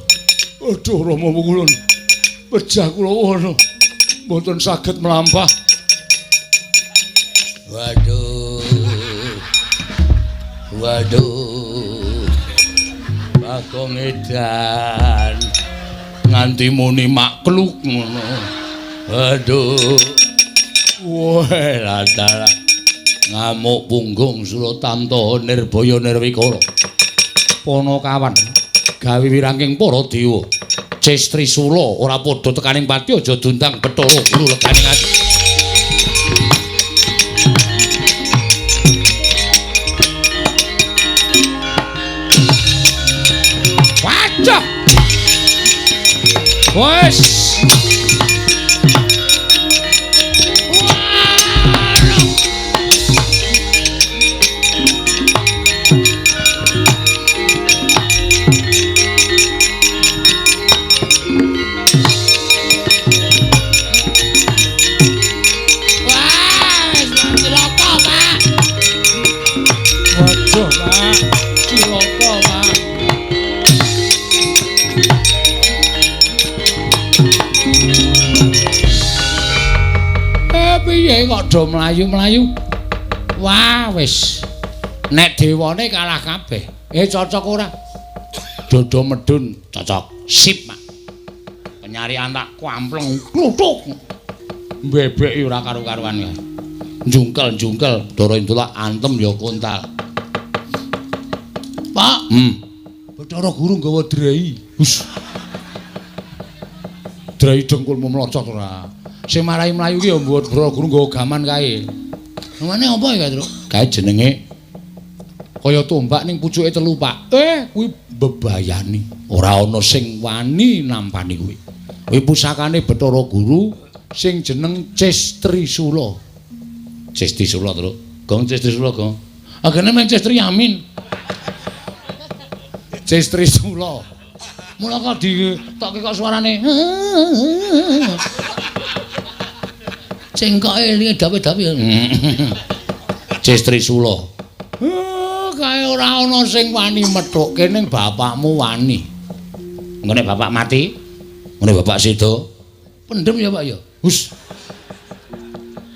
A: Aduh Rama Wulun. Pecah kula wulu. Mboten saged mlampah. Waduh. Bagong edan nganti muni makluk ngono. Aduh. Wah, ladala. Ngamuk punggung Suratamta Nirbaya Nirwikara. Panakawan gawe wirangking para dewa. Cestri Sula ora padha tekaning pati aja dundang Bathara Guru leganing ati. Wajah. Wes. Piye kok do mlayu-mlayu? Wah, wis. Nek dewane kalah kabeh. Cocok ora? Dodo medun cocok. Sip, Mak. Penyarian tak kwampleng kluthuk. Bebek ora karo-karuan ya. Jungkel-jungkel Dara Indra antem ya kontal. Pak. Bathara Guru nggawa drai. Hus. Drai dengkulmu mlocot ora. Sing marai mlayu ki ya mbuat Bathara Guru nggawa gaman kae. Namane apa ya, Tru? Kae jenenge kaya tombak ning pucuke telu, Pak. Kuwi bebayani. Ora ana sing wani nampani kuwi. Kuwi pusakane Bathara Guru sing jeneng Cestri Sula. Cestri Sula, Tru. Gong Cestri Sula, Gong. Agane men Cestri Yamin. Cestri Sula. Mula kok ditokke kok suarane. Cengkoke linge dawe-dawe. Cestri Sula. Kae ora ana sing wani methukke ning bapakmu wani. Engko nek bapak mati, ngene bapak sedo, pendem ya, Pak ya. Hus.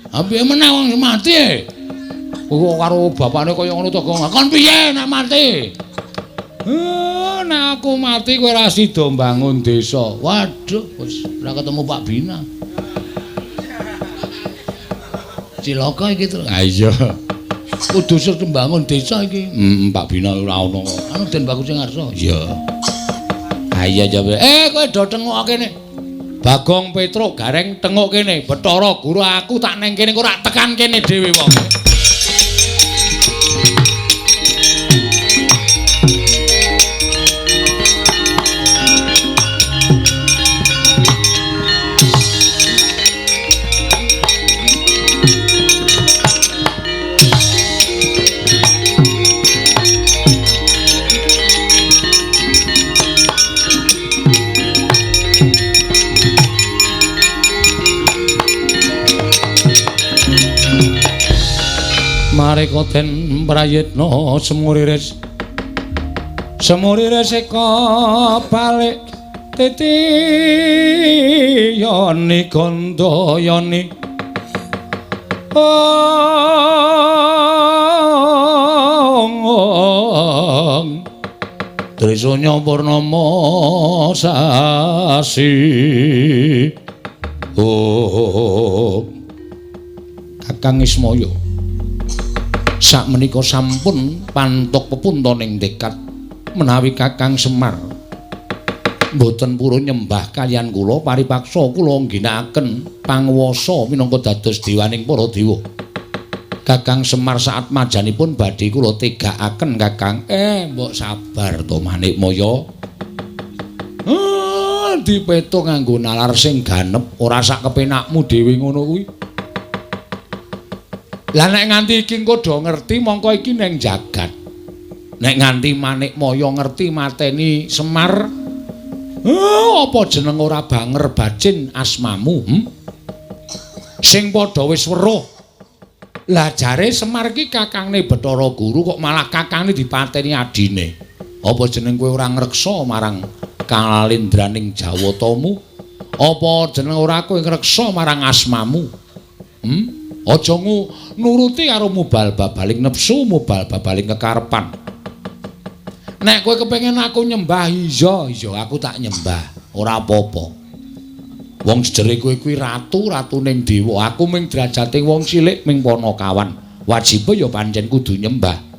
A: Apiye meneh wong mati e? Kok karo bapakne kaya ngono to, Gong. Kon piye nek mati? Nek aku mati kowe ora sida mbangun desa. Waduh, wis ora ketemu Pak Bina. Cilaka iki to. Ha iya. Kudu sing mbangun desa iki. Pak Bina ora ono. Anu Den Bagus sing ngarsa. Iya. Ha iya jawab. Kowe do tengok kene. Bagong Petruk gareng tengok kene. Bathara Guru aku tak neng kene kok ora tekan kene dhewe wong. Mareka den prayitna semuriris eka balik titiyani gandayani Trisanya Purnama sasi Kakang Ismaya sakmenika sampun pantok pepuntaning tekad menawi Kakang Semar mboten purun nyembah kaliyan kula paripaksa kula ngginakaken panguwasa minangka dados dewaning para dewa. Kakang Semar saat majanipun badhe kula tegakaken Kakang. Mbok sabar to Manikmaya. Dipeto nganggo nalar sing ganep ora sak kepenakmu dhewe ngono kuwi. Lah nek nganti iki engko do ngerti mongko iki ning jagat. Nek nganti Manikmaya ngerti mateni Semar, apa jeneng ora banger bajin asmamu? Sing padha wis weruh. Lah jare Semar iki kakangne Bathara Guru kok malah kakangne dipateni adine. Apa jeneng kowe ora ngreksa marang kalindraning Jawatamu? Apa jeneng ora kowe ngreksa marang asmamu? Aja nuruti karo mubal babaling nepsu, mubal babaling kekarepan. Nek kowe kepengin aku nyembah iya aku tak nyembah. Ora apa-apa. Wong sejere kowe kuwi ratu ning dewa. Aku ming derajate wong cilik ming Panakawan. Wajibe ya pancen kudu nyembah.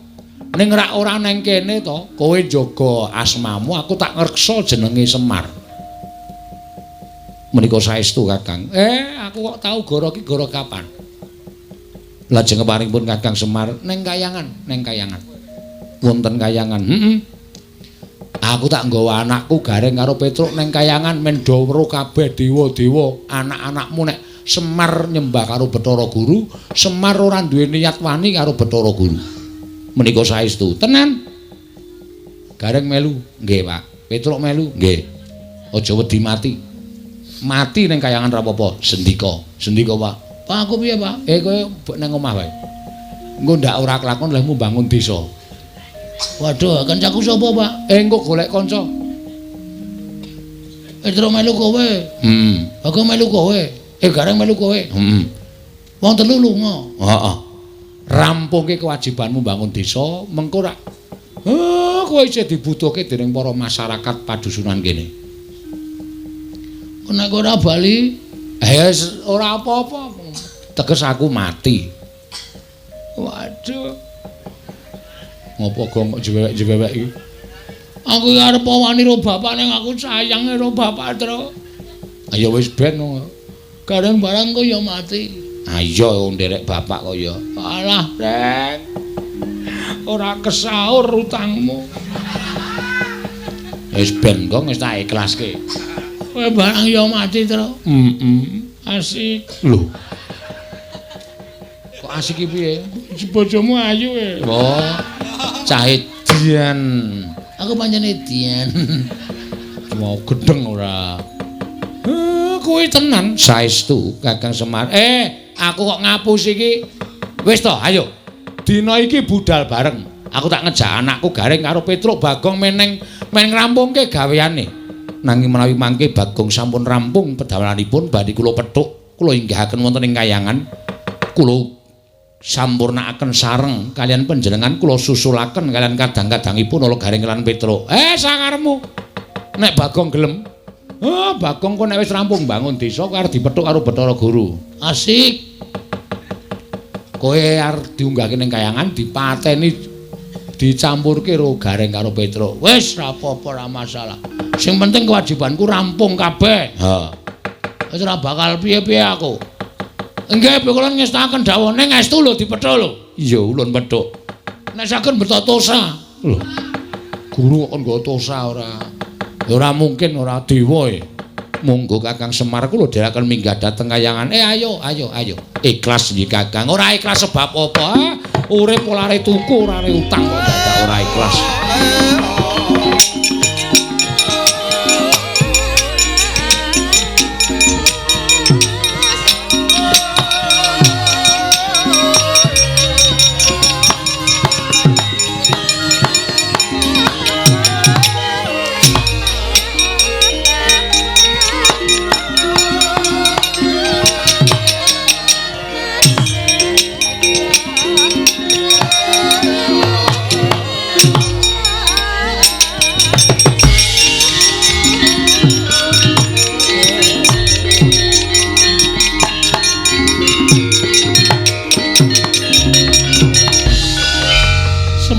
A: Ning ora nang kene to, kowe jaga asmamu, aku tak ngreksa jenenge Semar. Menika saestu Kakang. Aku kok tahu goro ki goro kapan? Lajeng keparingipun Kakang Semar ning kayangan. Wonten kayangan. Aku tak nggawa anakku Gareng karo Petruk ning kayangan men do weruh kabeh dewa-dewa, anak-anakmu nek Semar nyembah karo Bathara Guru, Semar ora duwe niat wani karo Bathara Guru. Menika saestu. Tenan. Gareng melu, nggih, Pak. Petruk melu, nggih. Aja wedi mati. Mati ning kayangan ra apa-apa, sendika. Sendika, Pak. Pak aku piye, Pak? Kowe nang omah wae. Engko ndak ora kelakon lehmu bangun desa. Waduh, kancaku sapa, Pak? Engko golek kanca. Petruk melu kowe. Aku melu kowe. Gareng melu kowe. Wong telu lunga. Heeh. Rampungke kewajibanmu bangun desa, mengko rak kowe isih dibutuhke dening para masyarakat padusunan kene. Nek ora bali, ora apa-apa. Teges aku mati. Waduh. Ngopo gong kok jewek-jewek iki? Aku arep wani karo bapak ning aku sayang karo bapak, Tru. Ayo wis ben. Gareng barang kok ya mati. Ayo nderek bapak kok ya. Alah, Reng. Ora kesaur utangmu. Wis ben kok wis tak ikhlaske. Kowe barang ya mati, Tru. Asik. Lho. Kok asik iki piye? Bojomu ayu e. Oh. Cah Edian. Aku pancen Edian. Mau gedeng ora. Kowe tenan saestu Kakang Semar. Aku kok ngapus iki. Wis to, ayo. Dina iki budal bareng. Aku tak ngejak anakku Gareng karo Petruk Bagong men ngrampungke gaweane. Nanging menawi mangke Bagong sampun rampung pedawalanipun badhe kula pethuk, kula inggahaken wonten ing kayangan. Kula sampurnakaken sareng kalian panjenengan, kula susulaken kalian kadang-kadangipun ala Gareng lan Petruk. Sakarepmu. Nek Bagong gelem. Bagong kok nek wis rampung bangun desa kok arep dipethuk karo Bathara Guru. Asik. Kowe arep diunggahke ning kayangan dipateni dicampurke karo Gareng karo Petruk. Wis ra apa-apa ra masalah. Sing penting kewajibanku rampung kabeh. Wis ora bakal piye-piye aku. Nggih, kula ngestaken dawuh ning estu lho dipethuk lho. Iya, ulun pethuk. Nek saken beto tosa. Lho. Guru kok nggo tosa ora. Ya ora mungkin ora dewa e. Monggo Kakang Semar kula dherekaken minggah dhateng kayangan. Ayo. Ikhlas nggih Kakang. Ora ikhlas sebab apa? Urip ora are tuku, ora are utang kok dadak ora ikhlas.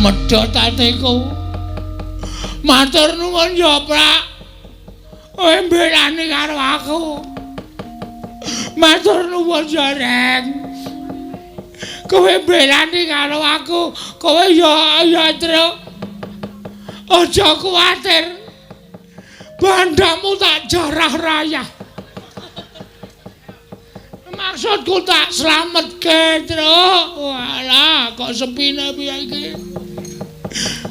A: Medhot atiku. Matur nuwun ya, Prak. Kowe mbelani karo aku. Matur nuwun ya, Reng. Kowe mbelani karo aku. Kowe ya, Tru. Aja kuwatir. Bandamu tak jarah rayah. Maksudku tak slametke, Tru. Walah, kok sepine piye iki?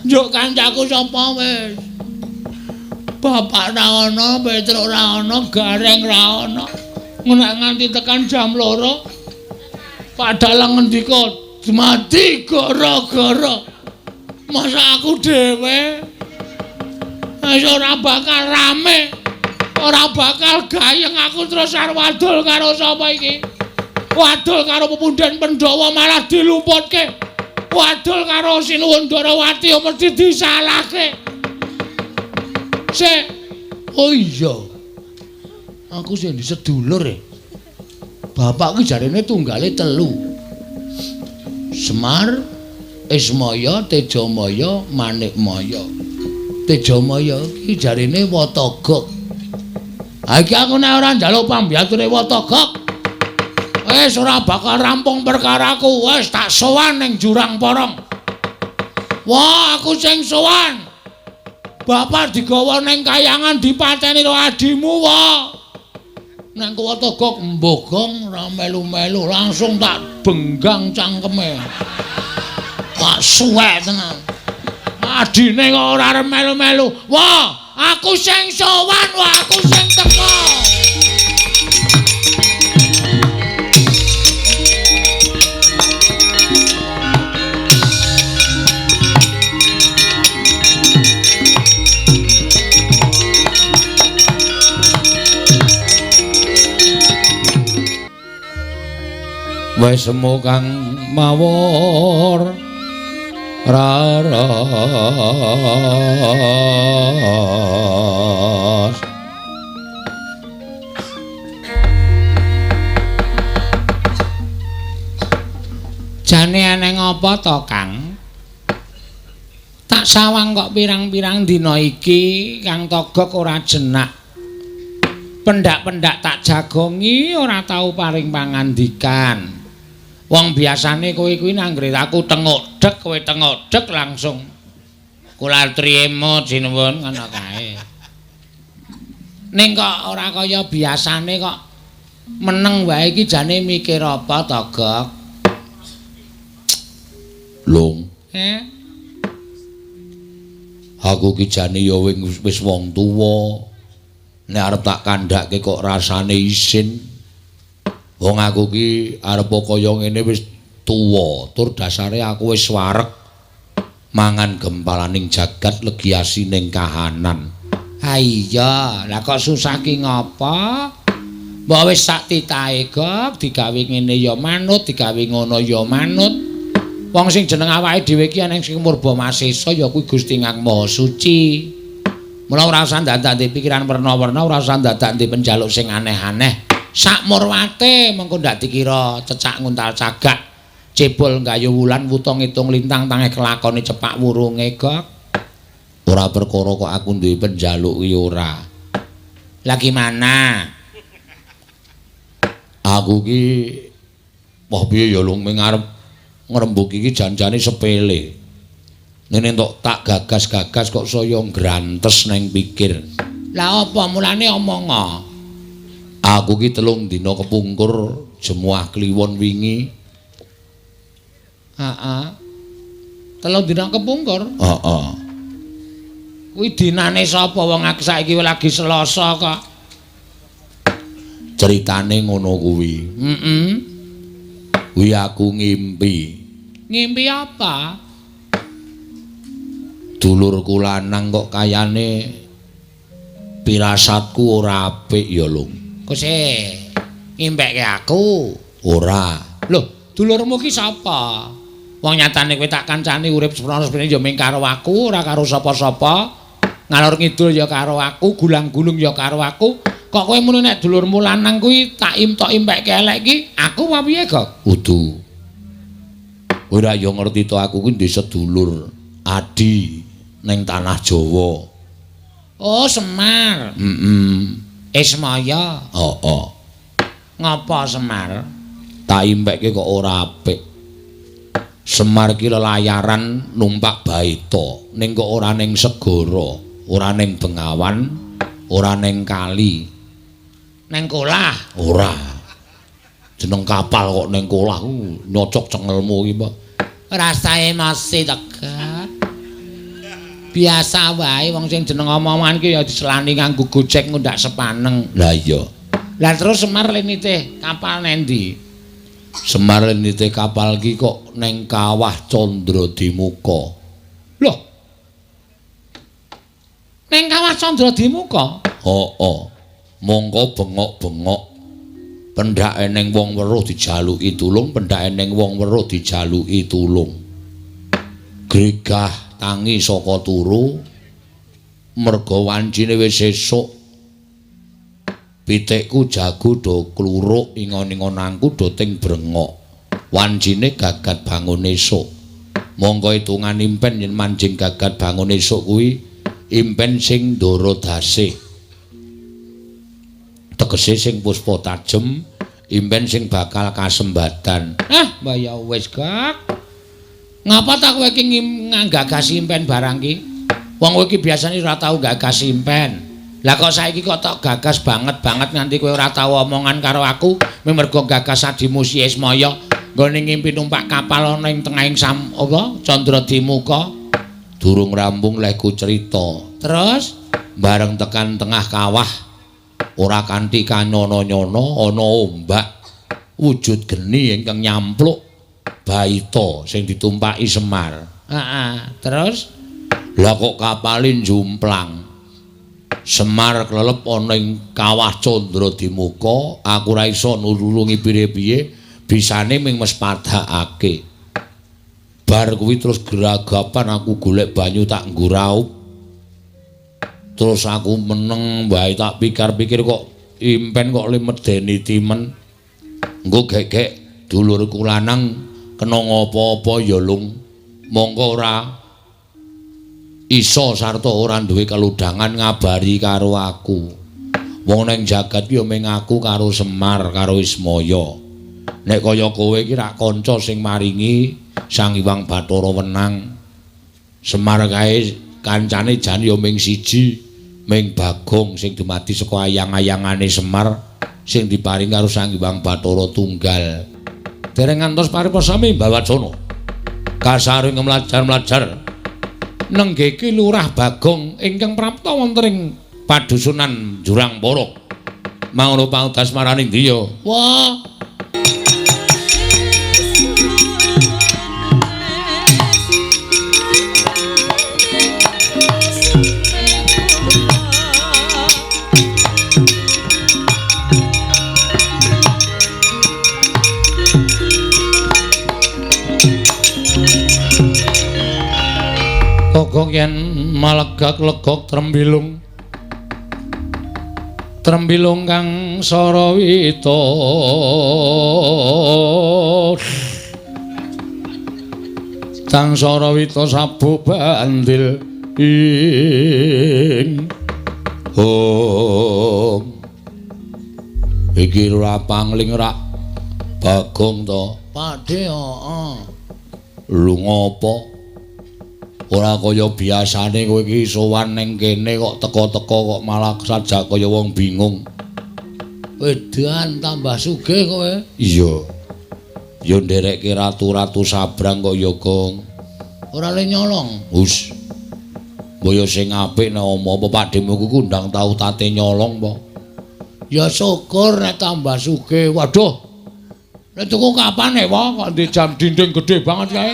A: Njuk kancaku sapa wis? Bapak ra ana, Petruk ra ana, Gareng ra ana. Nek nganti tekan jam 2 padahal ngendika mati gara-gara masa aku dhewe. Wis ora bakal rame. Ora bakal gayeng aku terus arep wadul karo sapa iki? Wadul karo Pepundhen Pandhawa malah dilumputke. Wadul karo Sinuwun Darawati mesti disalahke. sik. Oh iya. Aku sing di sedulur e. Bapak ki jarene tunggale 3. Semar, Ismaya, Tejamaya, Manikmaya. Tejamaya ki jarene Watagog. Ha iki aku nek ora njaluk pambiyature Watagog, wis ora bakal rampung perkaraku. Wis tak sowan ning Jurang Porong. Wah, aku sing sowan. Bapak digawa ning kayangan dipateni karo adimu, wah. Nang Watagog mbogong ora melu-melu, langsung tak benggang cangkeme. Tak suwek tenan. Adine kok ora arep melu-melu. Wah, aku sing sowan, wah aku sing teko. Wis semu kang mawur raras jane eneng apa to Kang? Tak sawang kok pirang-pirang dina iki Kang Togog ora jenak. Pendak-pendak tak jagongi ora tau paring pangandikan. Wong biasane kowe kuwi nanggre aku tengok-dek kowe tengok-dek langsung kula triyema jinuwun ngono kae. Ning kok ora kaya biasane kok meneng wae iki jane mikir apa Togog? Lung. Aku ki jane ya wis wong tuwa. Nek arep tak kandhake kok rasane isin. Wong aku ki arep kaya ngene wis tuwa, tur dasare aku wis wareg mangan gempalaning jagat legiasining kahanan. Ha iya, lah kok susah ki ngapa? Mbok wis sak titahe Gog, digawe ngene ya manut, digawe ngono ya manut. Wong sing jeneng awake dhewe ki ana sing murba masesa ya kuwi Gusti Kang Maha Suci. Mula ora usah ndadak pikiran werna-werna, ora usah ndadak penjaluk sing aneh-aneh. Sak murwate mengko ndak dikira cecak nguntal cagak cebol nggayu wulan wuta ngitung lintang tangeh kelakone cepak wurunge Gog. Ora perkara kok aku duwe penjaluk ki ora. Lah gimana? Aku ki wah piye ya lung arep ngrembug iki janjane sepele. Nene entuk tak gagas-gagas kok saya ngrantes neng pikir. Lah apa mulane omonga? Aku ki 3 dina kepungkur Jemuah Kliwon wingi. Heeh. 3 dina kepungkur? Heeh. Kuwi dinane sapa wong aku saiki lagi Selasa kok. Ceritane ngono kuwi. Heeh. Kuwi aku ngimpi. Ngimpi apa? Dulurku lanang kok kayane pirasatku ora apik ya, Lung. Kose ngimpekke aku ora. Lho, dulurmu ki sapa? Wong nyatane kowe tak kancani urip seprono-seprene ya mung karo aku, ora karo sapa-sapa. Ngalor ngidul ya karo aku, gulang-gulung ya karo aku. Kok kowe muni nek dulurmu lanang kuwi tak impekke elek ki, aku apa piye, Gog? Kudu. Ora ya ngerti to aku kuwi ndek sedulur, adi ning tanah Jawa. Oh, Semar. Ismaya. Oh. Ngapa Semar? Tak impekke kok ora apik. Semar ki lelayaran numpak baita, ning kok ora ning segara, ora ning bengawan, ora ning kali. Ning kolah? Ora. Jeneng kapal kok ning kolah nyocok cengelmu iki, Pak. Rasae masih tegak. Biasa wae wong sing jeneng omongan ki ya diselani nganggo gojek ngundak sepaneng. Lah iya. Lah terus Semar lenite kapal nendi? Semar lenite kapal ki kok ning Kawah Candradimuka. Loh. Ning Kawah Candradimuka? Heeh. Mongko bengok-bengok. Pendhake ning wong weruh dijaluki tulung, pendhake ning wong weruh dijaluki tulung. Gregah tangi saka turu merga wancine wis esuk. Pitikku jago do kluruk ingon-ingonanku do ting brengok. Wancine gagat bangun esuk. Monggo hitungan impen yen manjing gagat bangun esuk kuwi impen sing ndara dasih. Tegese sing puspa tajem, impen sing bakal kasembatan. Mbah ya wis, Gak. Ngapa tak kowe iki nggagas impen barang ki? Wong kowe iki biasane ora tau gagas impen. Lah kok saiki kok tak gagas banget nganti kowe ora tau omongan karo aku, mergo gagas adimu si Ismaya nggone ngimpi numpak kapal ana ing tengahing Candradimuka. Durung rampung lehku cerita. Terus bareng tekan tengah kawah ora kanthi kanyono-nyono ana ombak wujud geni ingkang nyampluk baita sing ditumpaki Semar. Terus lah kok kapalin jumplang. Semar klelep ana ing kawah Candradimuka, aku ora iso nulungi piye-piye, bisane ming mes padhakake. Bar kuwi terus geragapan aku golek banyu tak nggo raup. Terus aku meneng wae tak pikir-pikir kok impen kok le medeni timen. Engko gek-gek dulurku lanang kena ngopo-opo ya lung. Mongko ora iso sarta ora duwe keludhangan ngabari karo aku. Wong ning jagat ya mung aku karo Semar karo Ismaya. Nek kaya kowe iki rak kanca sing maringi Sang Hyang Bathara Wenang. Semar kae kancane jan ya mung siji, mung Bagong sing dumadi saka ayang-ayangane Semar sing diparing karo Sang Hyang Bathara Tunggal. Dereng ngantos paripasami Mbawacana. Kasaring mlajar-mlajar nenggeki Lurah Bagong ingkang prapta wonten ing padusunan Jurang Porok. Mangono pautas marani ndiya. Wah. Kok yen malegak legok trembilung kang Sarawita Tang Sarawita sabu bandil ing iki ora pangling rak Bagong to Pakde lu ngopo ora kaya biasane kowe iki sowan ning kene kok teka-teka kok malah sajak kaya wong bingung. Wedan tambah sugih kowe. Iya. Ya nderekke ratu-ratu sabrang kok ya, Gong. Ora le nyolong. Wus. Boyo sing apik nek apa pakdemu ku ndang tau tate nyolong po. Ya syukur nek tambah sugih. Waduh. Nek tuku kapan nek kok di jam dinding gede banget kae.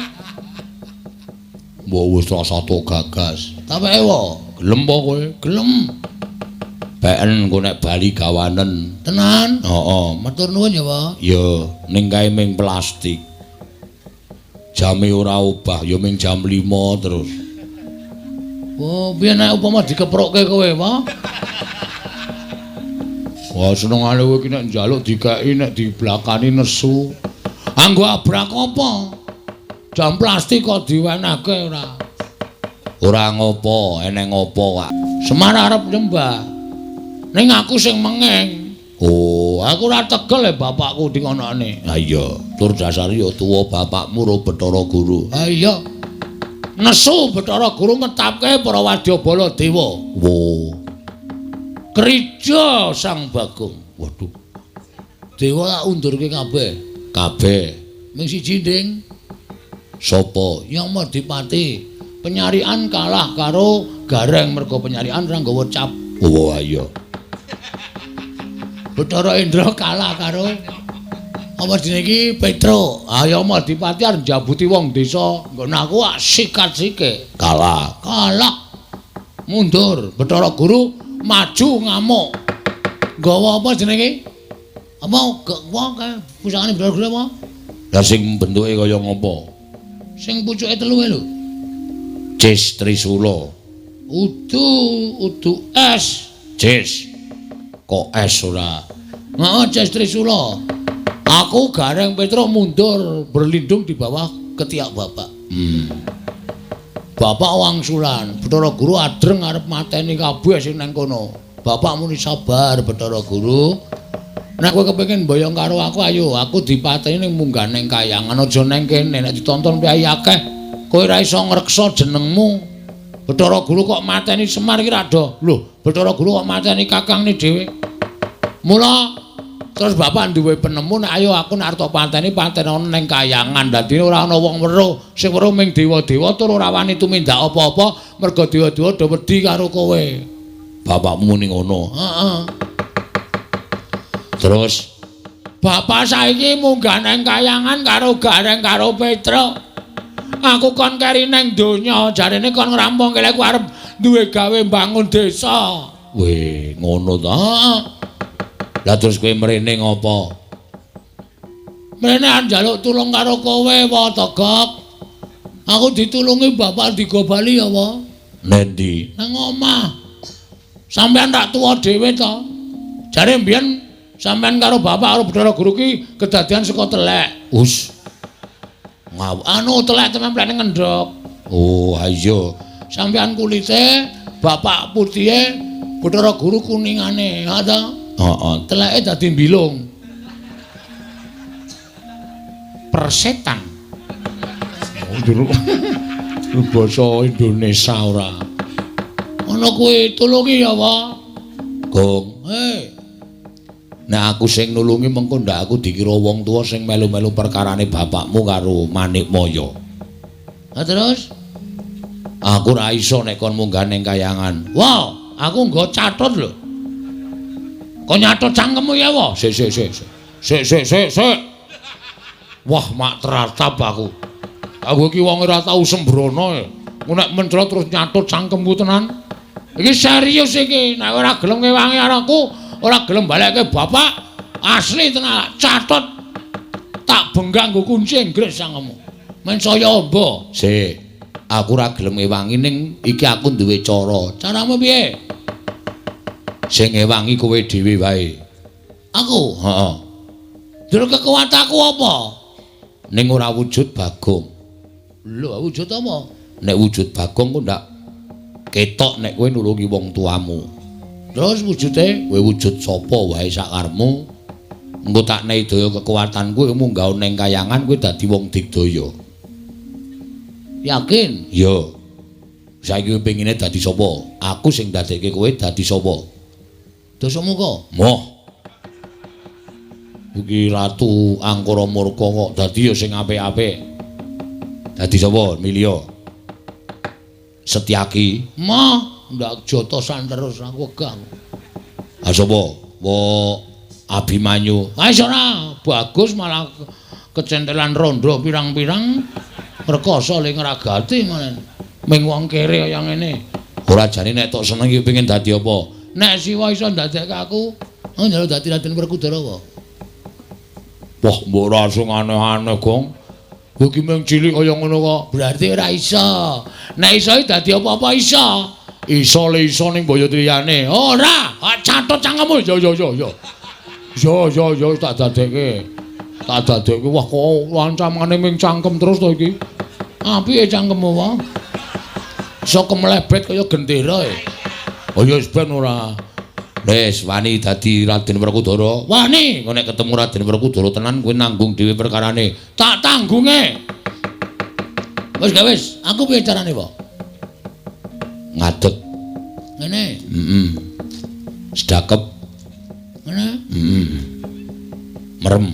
A: Mbok wis rasa to gagas. Tapeke wae, gelem po kowe? Gelem. Beken engko nek bali gawanen. Tenan? Heeh. Matur nuwun ya, Pak. Ya, ning kae ming plastik. Jame ora obah, ya ming jam 5 terus. Oh, piye nek upama dikeprokke kowe, Pak? Wah, senengane kowe iki nek njaluk dikeki nek diblakani nesu. Anggo abrak apa? Jam plastik kok diwenehke ora. Ora ngopo, eneng ngopo kok. Semar arep nyembah. Ning aku sing mengeng. Oh, aku ora tegel bapakku dingonane. Ha iya, tur dasar ya tuwa bapakmu ro Bathara Guru. Ha iya. Nesu Bathara Guru ngetapke para Wadyabala Dewa. Wo. Krija Sang Bagong. Waduh. Dewa tak undurke kabeh. Kabeh. Ming siji nding. Sopo? Yang Madipati. Penyarian kalah karo Gareng mergo penyarian ora nggawa cap. Oh iya. Bathara Indra kalah karo apa jenenge iki Petro. Ayo Madipati arep njabuti wong desa. Nggon aku sikat-sike. Kalah. Mundur. Bathara Guru maju ngamuk. Nggawa apa jenenge? Apa kae pusakane Bathara Guru apa? Lah sing bentuke kaya ngopo? Sing pucuke telu lho. Cis Trisula. Udu es. Jes. Kok es ora? Heeh, Jes Trisula. Aku Gareng Petra mundur berlindung di bawah ketiak Bapak. Bapak wangsulan, Bathara Guru adreng arep mateni kabeh sing nang kono. Bapak muni sabar, Bathara Guru. Nek kowe kepengin mboyong karo aku, ayo aku dipateni ning munggah ning Kayangan, aja ning kene. Nek ditonton piye akeh, kowe ora iso ngreksa jenengmu. Bathara Guru kok mateni Semar iki rada. Lho, Bathara Guru kok mateni kakangne dhewe. Mula terus bapak duwe penemu nek ayo aku nek arep pateni ana ning Kayangan. Dadi ora ana wong weruh, sing weruh ming dewa-dewa tur ora wani tumindak apa-apa mergo dewa-dewa do wedi karo kowe. Bapakmu muni ngono. Heeh. Terus bapak saiki munggah ning Kayangan karo Gareng karo Petra. Aku kon keri ning donya, jarene kon ngrampung kele ku arep duwe gawe mbangun desa. Weh, ngono ta? Heeh. Lah terus kowe mrene ngopo? Mrene njaluk tulung karo kowe apa Togok? Aku ditulungi bapak digobali apa? Nendi? Nang omah. Sampeyan tak tuwa dhewe to. Jare mbiyen sampeyan karo bapak karo Bathara Guru ki kedadian saka telek. Us. Anu telek temen plene ngendhok. Oh, iya. Sampeyan kulite, bapak putihe, Bathara Guru kuningane, ha ta? Heeh, teleke dadi mbilung. Persetan. Oh, jero. Basa Indonesia ora. Ana kuwi tulungi ya, Pak. Gong. Nek aku sing nulungi mengko ndak aku dikira wong tuwa sing melu-melu perkarane bapakmu karo Manikmaya. Ha terus? Aku ora iso nek kon munggah ning Kayangan. Wow, aku nggo catet lho. Kok nyatet cangkemmu ya, wa? Sik. Wah, mak teratap aku. Aku iki wong ora tau sembrono. Nek mencret terus nyatet cangkemmu tenan. Iki serius iki. Nek ora gelem ngewangi aku, ora gelem balekke bapak, asli tenan catet. Tak benggang nggo kunci Inggris cangkemmu. Men saya amba. Sik. Aku ora gelem ngewangi ning iki aku duwe cara. Caramu piye? Sing ngewangi kowe dhewe wae. Aku? Heeh. Dur kekuatanku apa? Ning ora wujud Bagong. Lho, wujud apa? Nek wujud Bagong ku ndak ketok nek kowe nulungi wong tuamu. Terus wujude kowe wujud sapa wae sakarepmu. Engko tak nehi daya kekuatanku munggah ning Kayangan kowe dadi wong digdaya. Yakin? Yo. Saiki kowe pengine dadi sapa? Aku sing dadekke kowe dadi sapa? Dosamu kok? Moh. Iki Ratu Angkara Murka kok dadi ya sing apik-apik. Dadi sapa? Milya. Setyaki. Mah, ndak jotosan terus aku gang. Ah sapa? Wo Abimanyu. Ah iso ora, bagus malah kecentelan rondo pirang-pirang perkasa ling ngragati manen. Ming wong kere kaya ngene. Ora jane nek tok seneng iki pengen dadi apa? Nek Siwa iso ndadekke aku, njaluk dadi Raden Werkudara wae. Wah, mbok ora sing aneh-aneh, Gong. Kowe iki mung cilik kaya ngono kok. Berarti ora iso. Nek iso dadi apa-apa iso. Iso le iso ning Boyotriyane. Ora, catet cangkemmu. Yo tak dadekke. Tak dadekke. Wah, kok wancamane ming cangkem terus to iki. Apike cangkemmu wae? Iso kemlebet kaya gendera e. Oh ya wis ben ora. Wis wani dadi Raden Werkudara. Wani, kok nek ketemu Raden Werkudara tenan kowe nanggung dhewe perkarane. Tak tanggunge. Wis, aku piye carane, Pak? Ngadeg. Ngene. Sedakep. Ngene. Merem.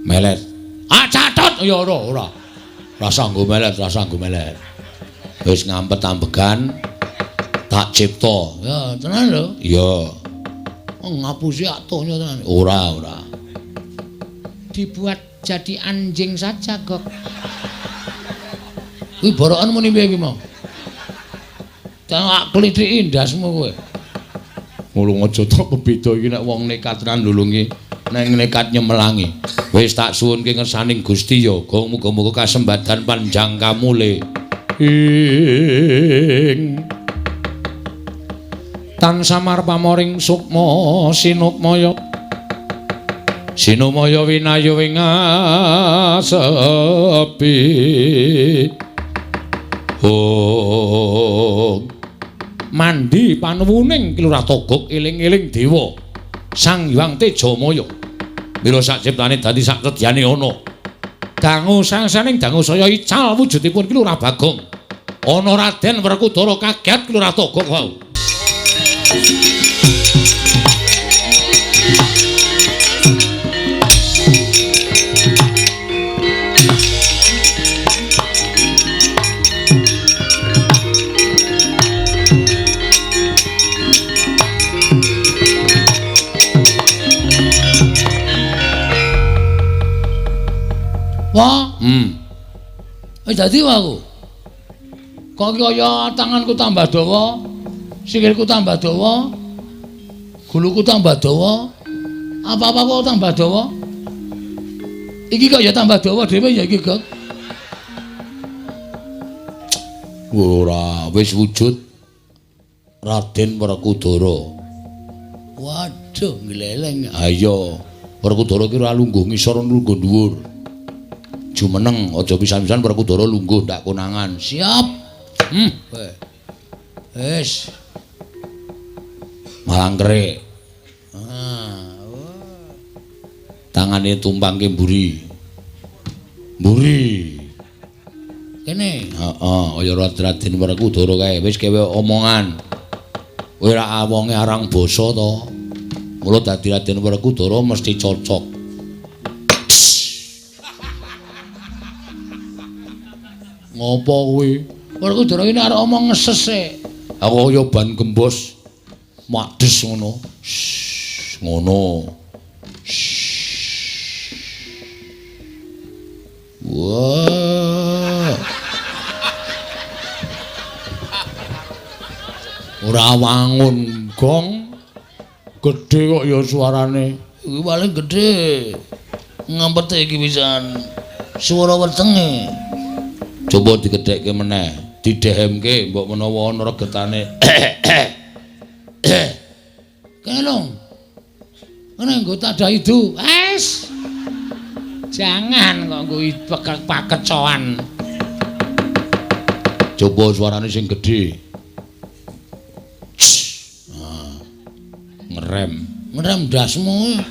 A: Melet. Ah catet ya ora. Rasa nggo melet. Wis ngampet ambegan. Tak cipta. Ya, tenan lho. Iya. Ngapusi aktonya tenan. Ora. Dibuat jadi anjing saja, Gok. Kuwi borokan muni piye ki mau? Tak klithiki ndasmu kowe. Ngulung aja tok kebeda iki nek wong nekat tenan nulungi, nek nekat nyemelangi. Wis tak suwunke ngersaning Gusti ya, Gong muga-muga kasembadan panjang kamule. ing tan samar pamoring sukma sinupmaya sinumaya winayu ing asepi mandi panuwuning Kilurah Togog eling-eling dewa Sang Hyang Tejamaya mila sak ciptane dadi sak sedyane ana dangu sangsaning dangu saya ical wujudipun Kilurah Bagong ana Raden Werkudara kaget Kilurah Togog wau
C: Wah, dadi aku. Kok kaya tanganku tambah dawa, sikilku tambah dawa, guluku tambah dawa, apa-apa kok tambah dawa. Iki kok ya tambah dawa dhewe ya iki, Gek.
A: Ora wis wujud Raden Werkudara.
C: Waduh, ngleleng.
A: Ayo, Werkudara ki ora lungguh ngisor lungguh dhuwur. Jumeneng aja pisan-pisan Werkudara lungguh ndak konangan.
C: Siap. Wis.
A: Malangkre. Tangane tumpang ke mburi. Mburi.
C: Kene.
A: Heeh, kaya Raden Werkudara kae wis kewe omongan. Kowe ra awonge arang basa to. Mula dadi Raden Werkudara mesti cocok. Ngopo kuwi?
C: Werkudara iki arep omong ngeses e.
A: Aku kaya ban gembos makdes ngono. Ngono. Wah. Ora wangun gong. Gedhe kok ya suarane.
C: Iki paling gedhe. Ngempet iki pisan. Swara wetenge.
A: Coba digedhekke meneh, didehemke mbok menawa ana regetane.
C: Kene lho. Kene nggo tadah idu. Wes. Jangan kok nggo pakecoan.
A: Coba suarane sing gedhe. Ngerem.
C: Ngerem ndasmu.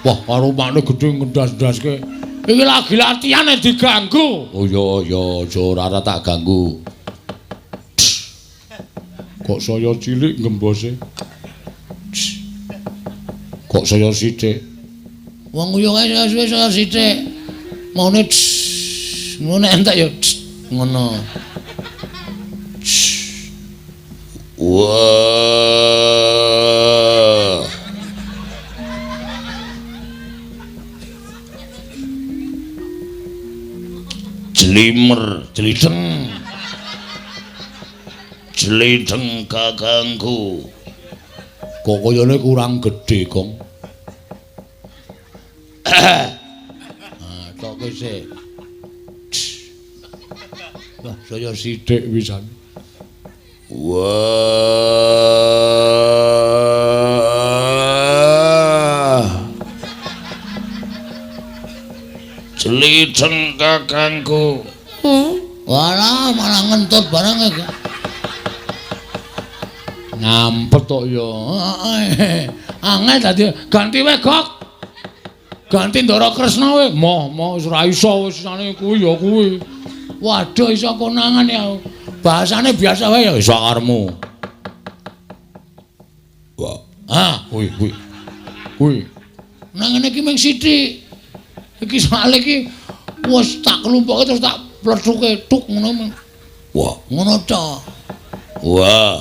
A: Wah, karo makne gedhe ngendas-ndaske.
C: Iki lagi latihan diganggu.
A: Oh ya, aja ora tak ganggu. Kok saya cilik ngembose. Kok saya sithik.
C: Wong yo wis saya sithik. Maune ngono entek yo ngono.
A: Wah. Jlimer, jlideng. Jlideng kakangku. Kok kayane kurang gedhe, Kong. Tok sik. Wah, saya sithik pisan. Wah. Jlideng kakangku.
C: Walah malah ngentut barang iki.
A: Ngampet tok ya.
C: Angel dadi ganti wae, Gok. Ganti Ndara Kresna wae. Moh wis ora iso wis sane kuwi ya kuwi. Waduh iso konangan ya. Bahasane biasa wae ya
A: Iso karmu. Wah, kuwi.
C: Nang ngene iki mung sithik. Iki soal iki wis tak kelumpuke terus tak plethuke tuk ngono.
A: Wah,
C: Ngono tok.
A: wah.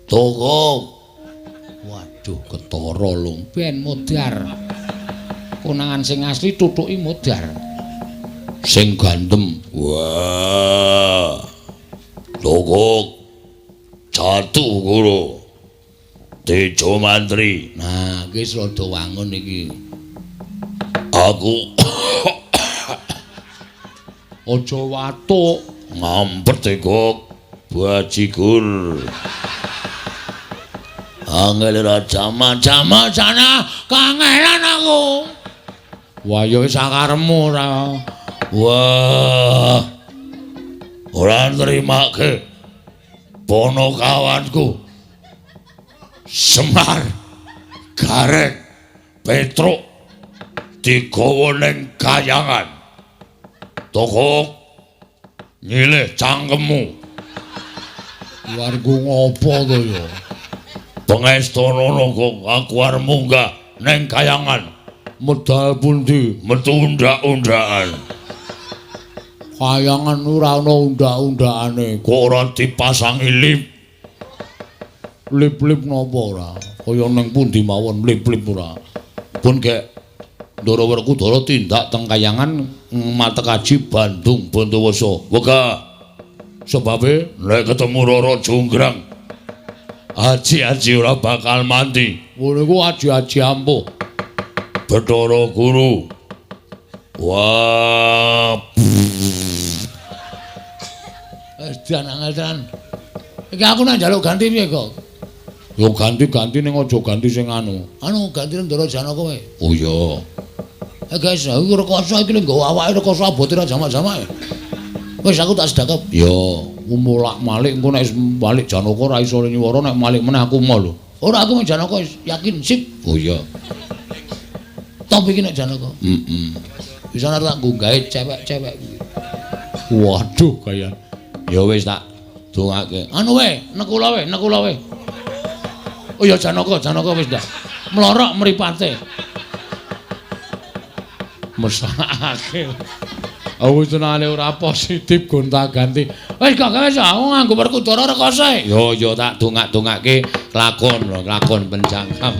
A: Togog.
C: Waduh ketara lho, ben modar. Konangan sing asli tutuki modar.
A: Sing gandem. Wah. Togog. Jatuh guru. Tejo mantri.
C: Nah, iki rada wangun iki.
A: Aku Aja watuk.
D: Ngampet tegok bajigur. Angel ra jama-jama sana kangelan aku.
A: Wah ya wis sakarepmu ora.
D: Wah. Ora nrimake ponokawanku. Semar Garek Petruk digawa ning kayangan. Tokok nyilih cangkemmu.
A: Warga ngopo to ya?
D: Pengestono kok aku arep munggah ning kayangan.
A: Medal pundi?
D: Metu undak-undakan.
A: Kayangan ora ana undak-undakane.
D: Kok ora dipasangi lip?
A: Lip-lip napa ora? Kaya ning pundi mawon lip-lip ora. Pun gek Ndara Werkudara tindak teng kayangan Matekaji Bandung Bondowoso.
D: Wega
A: Sebabe
D: nek ketemu Rara Jonggrang Haji-haji ora bakal mati.
A: ngono iku aji-aji ampuh.
D: Bathara Guru. Wah.
C: Wis dianangel tenan. Iki aku nang njaluk ganti piye kok?
A: Yo ganti-ganti ning aja ganti sing anu.
C: Anu ganti Ndara Janaka wae.
A: Oh iya.
C: Guys, aku rekoso iki lho nggawa awake rekoso abote ra jamak-jamak. Wis aku tak sedakep.
A: Yo mulak-malik engko nek balik Janaka ora iso nyuwara nek malik meneh aku mau lho.
C: Ora aku mek Janaka yakin sip.
A: Oh iya.
C: Top iki nek Janaka.
A: Heeh.
C: Bisa nek tak nggawe cewek-cewek.
A: Waduh kaya. Ya wis tak dongake.
C: Anu wae, nekula wae. Oh ya Janaka wis dah. Mlorok mripate.
A: Mesake. Aku tenane ora positif gonta-ganti. Wis kok wis aku nganggo Werkudara rekoso. Yo tak dongak-dongake lakon penjangkam.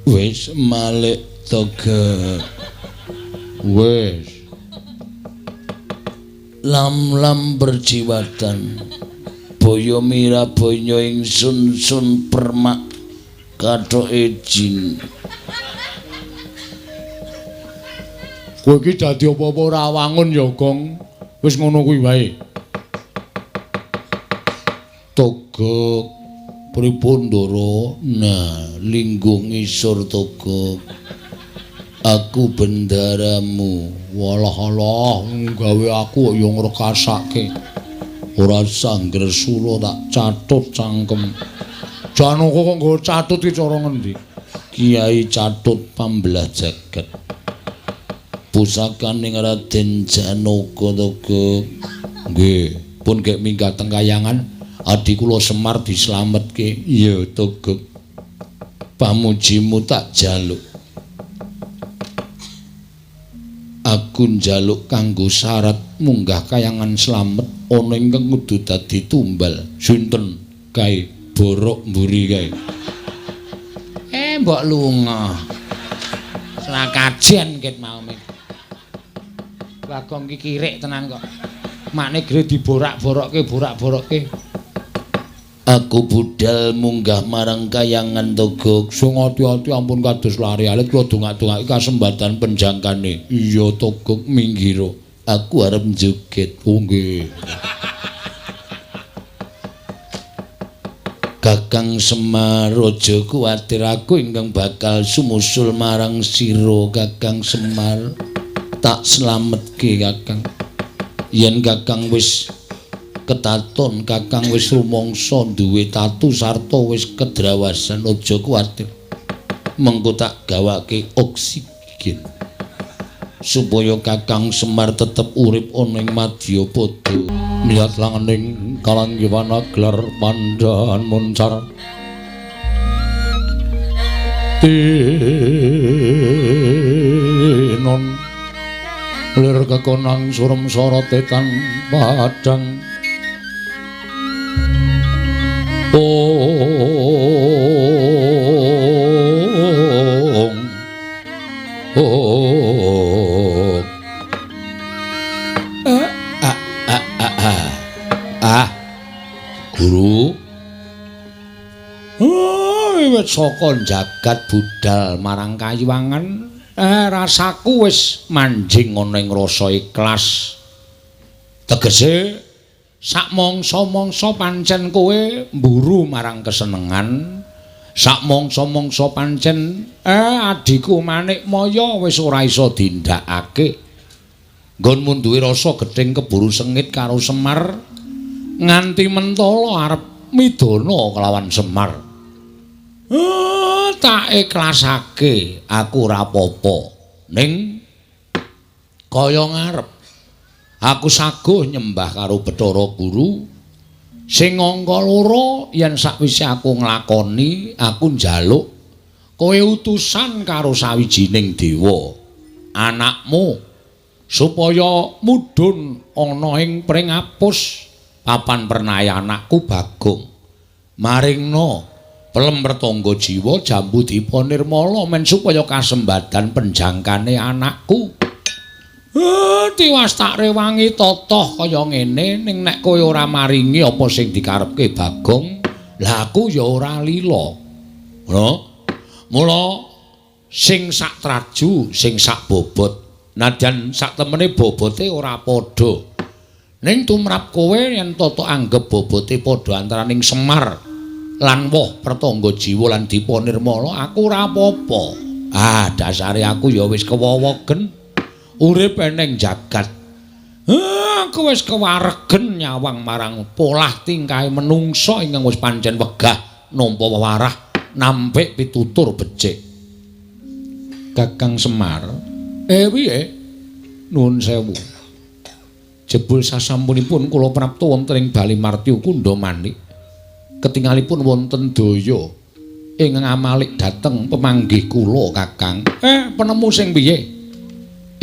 A: Wis malik toga. Wis
D: Lam-lam berjiwatan. Boyo mira boyo ingsun sun permak kathoke jin.
A: kowe iki dadi apa-apa ora wangun ya, Gong. Wis ngono kuwi wae. Toga pripun Ndara?
D: Nah, linggung ngisor Toga. Aku bendaramu.
A: Walah-alah gawe aku ya ngrekasake. Ora sangger sura tak catut cangkem. Janaka kok nggo catut iki cara ngendi?
D: Kiai Catut Pambelah Jagat. Pusakaning Raden Janaka Toga.
A: Nggih, pun gek minggat teng kayangan adi kula Semar dislametke.
D: Ya Toga. Pamujimu tak jaluk.
A: Aku njaluk kanggo syarat munggah kayangan slamet ana ingkang kudu dadi tumbal. Sinten kae? Borok mburi kae.
C: Mbok lunga. Ora kajen ket mau mek. Bagong iki kirik tenan kok. Makne gre diborak-borokke.
D: Aku budal munggah marang kayangan Toga.
A: Sing ati-ati ampun kados lari alit kula dongak-dongake kasembatan penjangkane. Iya Toga minggiro.
D: Aku arep joget.
A: Oh nggih.
D: Kakang Semar aja kuwatir aku ingkang bakal sumusul marang sira Kakang Semar. Tak slametke Kakang. Yen Kakang wis ketaton, Kakang wis rumangsa duwe tatu sarta wis kedrawasan, aja kuwatir. Mengko tak gawake oksigen. supaya Kakang Semar tetep urip ana ing Madyapada. Niat langening kalanggiwana gelar pandhan muncar. Tinon lir kekonang surem sorotetan padang. Guru wiwit saka jagat budal marang Kayiwangan rasaku wis manjing ana ing rasa ikhlas. Tegese sak mangsa-mangsa pancen kowe mburu marang kesenengan, sak mangsa-mangsa pancen adiku Manikmaya wis ora iso dindakake. Nggonmu duwe rasa gething keburu sengit karo Semar nganti mentala arep midana kelawan Semar. Tak ikhlasake aku ora apa-apa. Ning kaya ngarep aku saguh nyembah karo Bathara Guru sing angka loro yen sakwise aku nglakoni aku njaluk kowe utusan karo sawijining dewa anakmu supaya mudhun ana ing Pringapus papan pernaya anakku Bagong maringna pelem pertangga jiwa Jambu Dipa Nirmala men supaya kasembadan penjangkane anakku. Tiwas tak rewangi totoh kaya ngene ning nek kowe ora maringi apa sing dikarepke Bagong, lah aku ya ora lila. Mula sing sak traju, sing sak bobot, nadyan sak temene bobote ora padha. Ning tumrap kowe yen tata anggap bobote padha antaraning Semar lan Woh Pertangga Jiwa lan Dipa Nirmala, aku ora apa-apa. Dasare aku ya wis kewowogen urip eneng jagat. Aku wis kewaregen nyawang marang polah tingkahe menungsa ingkang wis pancen wegah nampa wewarah nampik pitutur becik. Kakang Semar, piye? Nuwun sewu. Jebul sasampunipun kula prapta wonten ing Bali Martya Kundamanik, ketingalipun wonten daya ingkang amalik dhateng pemanggih kula Kakang. Penemu sing piye?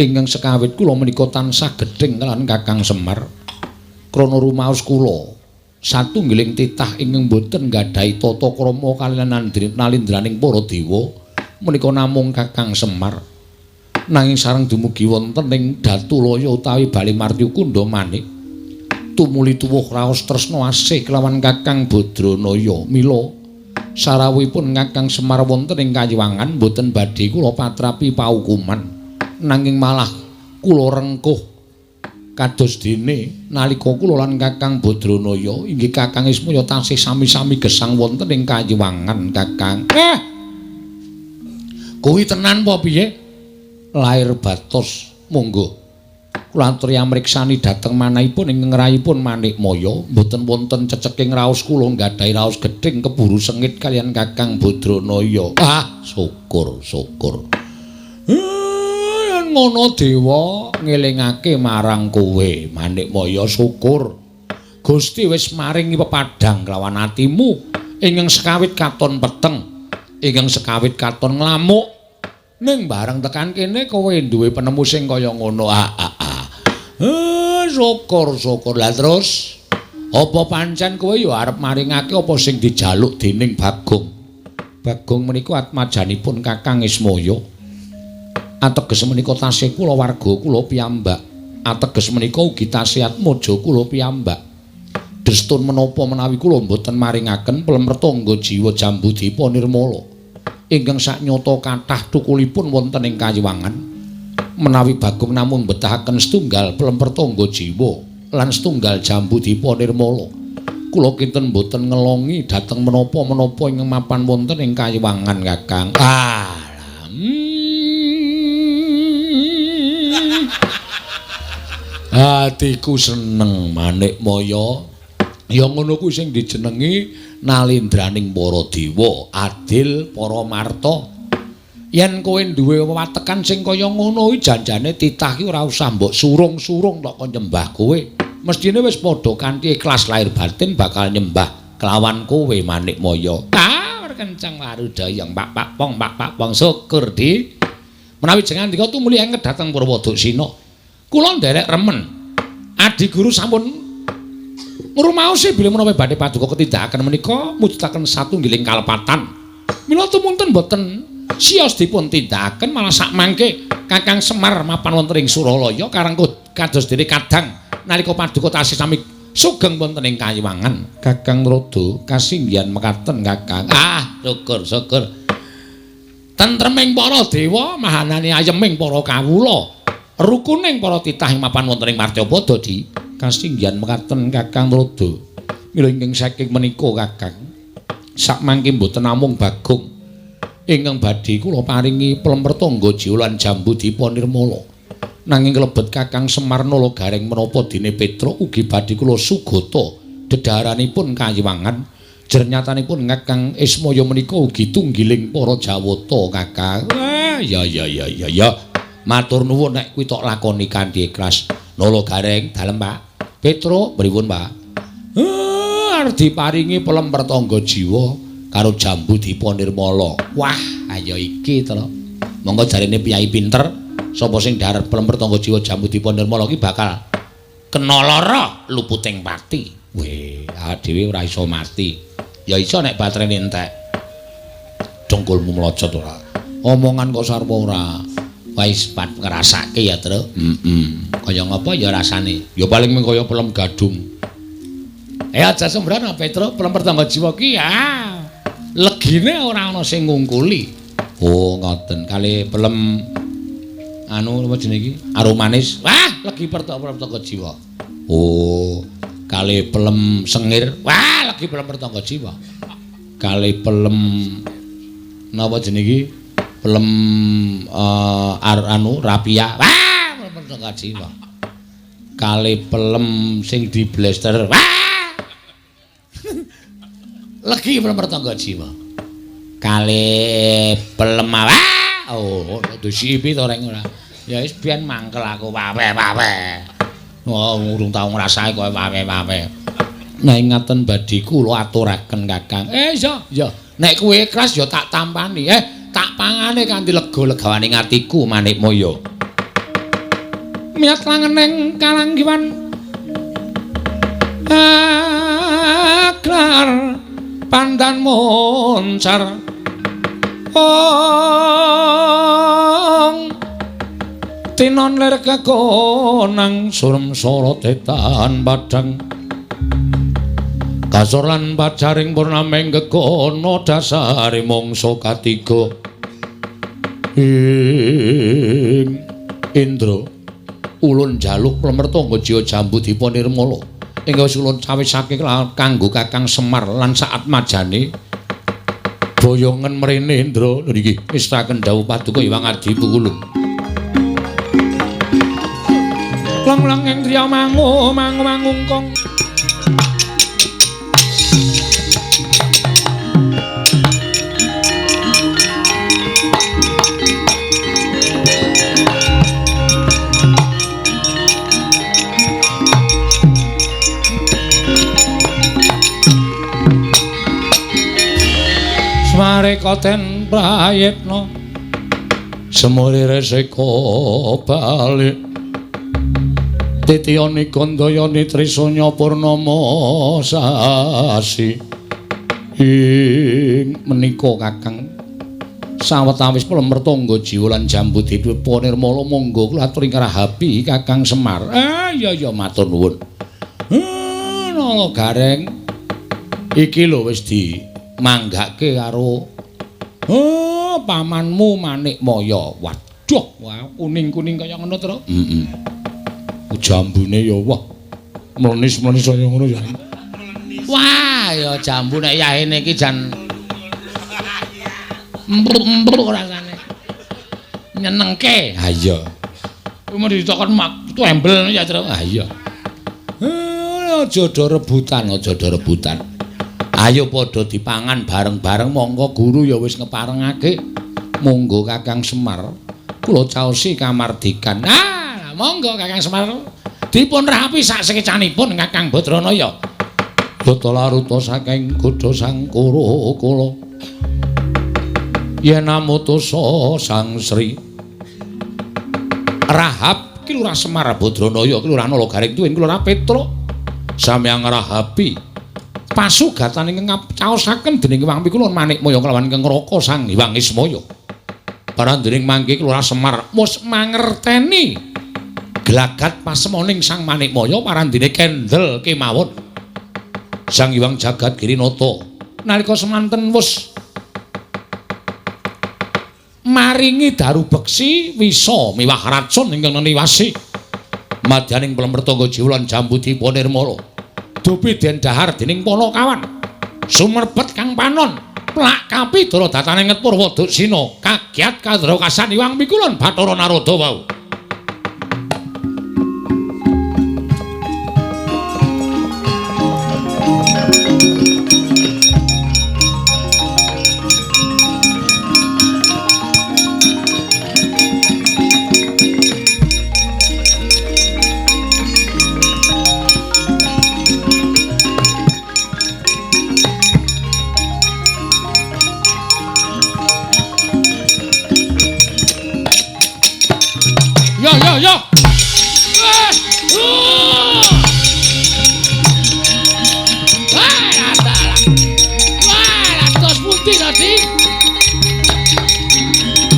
D: Ingkang sekawit kula menika tansah gedhing kaliyan Kakang Semar. Krana rumaos kula satunggiling titah ingkang boten nggadhahi tata krama kaliyan nalindraning para dewa menika namung Kakang Semar. Nanging sareng dumugi wonten ing Datulaya utawi Bali Martya Kundamanik tumuli tuwuh raos tresna asih kelawan Kakang Badranaya. Mila sarawuhipun Kakang Semar wonten ing Kayiwangan boten badhe kula patrapi paukuman, nanging malah kula rengkuh kados dene nalika kula lan Kakang Badranaya inggih Kakang Ismaya tansih sami-sami gesang wonten ing Kayiwangan. Kakang, kuwi tenan apa piye? Lair batos, monggo kula aturi amriksani dhateng manahipun ing ngrayipun Manikmaya, mboten wonten ceceking raos kula nggadhahi raos gedhing keburu sengit kaliyan Kakang Badranaya. Syukur. Ngono dewa ngelingake marang kowe Manikmaya, syukur Gusti wis maringi pepadang kelawan atimu ingkang sekawit katon peteng, ingkang sekawit katon nglamuk. Ning bareng tekan kene kowe duwe penemu sing kaya ngono. Syukur. Lah terus apa pancen kowe ya arep maringake apa sing dijaluk dening Bagong? Bagong menika atmajanipun Kakang Ismaya. Ateges menika tasih kula warga kula piyambak. Ateges menika ugi tasih atmaja kula piyambak. Destun menapa menawi kula mboten maringaken Plempertangga Jiwa Jambu Dipa Nirmala ingkang saknyata kathah thukulipun wonten ing Kayiwangan, menawi Bagong namung betahaken setunggal Plempertangga Jiwa lan setunggal Jambu Dipa Nirmala, kula kinten mboten ngelongi dhateng menapa-menapa ing mapan wonten ing Kayiwangan. Kakang, atiku seneng Manikmaya. Ya ngono kuwi sing dijenengi nalindraning para dewa, adil para marta.
A: Yen kowe duwe wewatekan sing kaya ngono kuwi janjane titah ki ora usah mbok surung-surung tok kon nyembah kowe. Mestine wis padha kanthi ikhlas lahir batin bakal nyembah kelawan kowe Manikmaya. Kencang waru dayang pak pong syukur di menawi jenengan ndika tumuli enged dhateng Purwodaksina kula nderek remen adi guru sampun ngrumaosi bilih menawi badhe paduka ketindakaken menika mujudaken satunggiling kalepatan mila tumunten boten siyos dipun tindakaken malah sak mangke Kakang Semar mapan wonten ing Suralaya karengkuh kados dene kadang nalika paduka tasih sami sugeng wonten ing Kayiwangan. Kakang Rada kasinggihan mekaten Kakang. Syukur. Tentreming para dewa, mahanane ayeming para kawula. Rukuning para titah ing mapan wonten ing Martyapada di kasinggihan mekaten Kakang Rada. Mila ingkang saking menika Kakang sakmangke mboten namung Bagong ingkang badhe kula paringi plempertangga jiwa lan jambu dipa nirmala. Nanging kelebet Kakang Semar Nala Gareng menapa dene Petra ugi badhe kula sugata dedhaharanipun Kayiwangan jernyatanipun Kakang Ismaya menika ugi tunggiling para Jawata Kakang. Ya matur nuwun nek kuwi tok lakoni kanthi ikhlas. Nala Gareng dalem Pak. Petra pripun Pak? Arep diparingi pelempertangga jiwa karo jambu dipa nirmala. Wah, ayo iki to. Monggo jarene piyai pinter sapa sing dharep pelempertangga jiwa jambu dipa nirmala iki bakal kena lara luputing pati. Weh, dhewe ora iso mati. Ya iso nek baterene entek. Dongkulmu mlocot ora. Omongan kok sarwa ora. Wis pat ngrasake ya, Tru. Kaya ngapa ya rasane? Ya paling mung kaya pelem gadung. Aja sembrono Petra, pelempertangga jiwa ki ya. Legine ora ana sing ngungkuli. Oh, ngoten. Kali pelem anu apa jenenge iki? Aromanis. Wah, legi pelempertangga jiwa. Oh, kali pelem sengir. Wah, legi pelempertangga jiwa. Kali pelem napa jenenge iki? Pelem anu rapia. Wah, pelempertangga jiwa. Kali pelem sing di blaster. Wah. Legi pelempertangga jiwa. Kali pelem oh, disipi to reng ora. Ya wis biyen mangkel aku wawe. Oh, urung tau ngrasake koyo wawe. Nah, ngaten badhe kula aturaken Kakang. Ya. Nek kowe ikhlas ya tak tampani. Tak pangane kanthi lega-legawaning atiku Manikmaya. Miat langeneng kalanggiwan. Aklar pandan moncar. Tinon ler kakonang surem sorotetan badang kasor lan pacaring purnameng gegono dasare mangsa katiga Indra ulun jaluk plemertangga jiwa jambu dipa nirmala ingkang wis ulun cawisake kanggo Kakang Semar lan saat majane boyongan mrene Indra niki istiraken dawuh paduka Hyang Adi Pukulung lang-lang ing triya mangungkong Smarekaten prayitna semulire seka balik titiyane gandayane trisanya purnama sasi ing menika Kakang sawetawis plemertangga jiwa lan jambu dipa nirmala monggo kula aturi ngarahapi Kakang Semar. Ya matur nuwun. Nala Gareng iki lho wis manggake karo pamanmu Manikmaya. Waduh, wah kuning-kuning kaya ngono to. Jambune ya wah. Mlenis-mlenis kaya ngono ya. Wah, ya jambu nek yahene iki jan embruk rasane. Nyenengke. Ha iya. Kuwi mesti dicokot embel ya, Tru. Ha iya. Aja do rebutan. Ayo padha dipangan bareng-bareng monggo guru ya wis ngeparengake Monggo Kakang Semar, kula caosi kamardikan. Ah, monggo Kakang Semar. Dipun rapi sak sekecanipun Kakang Badranaya. Data laruta saking Gudha Sangkara kula. Yen amutusa Sang Sri Rahab ki Lurah Semar Badranaya, Kelurahan Nalagaring Tuwin, Kelurahan Petruk. Samyang rahabi pasugatan ingkang caosaken dening Wang Pikulun Manikmaya kelawan Kang Raka Sang Hyang Ismaya. Parandening mangke Kelurahan Semar mus mangerteni gelagat pasemoning Sang Manikmaya parandene kendel kemawon. Sang Hyang Jagat Girinata nalika semanten wus maringi daru beksi wisa miwah racun ingkang niwasi madyaning Pelemertangga Jiwa lan Jambudipun Nirmala. Dupi den dahar dening Panakawan. Sumerbet Kang Panon plak kapi dara datane nget Purwadasina kagiat kadrakasan Hyang Pikulun Bathara Narada wau. Yo. Wah, tos pundi tadi?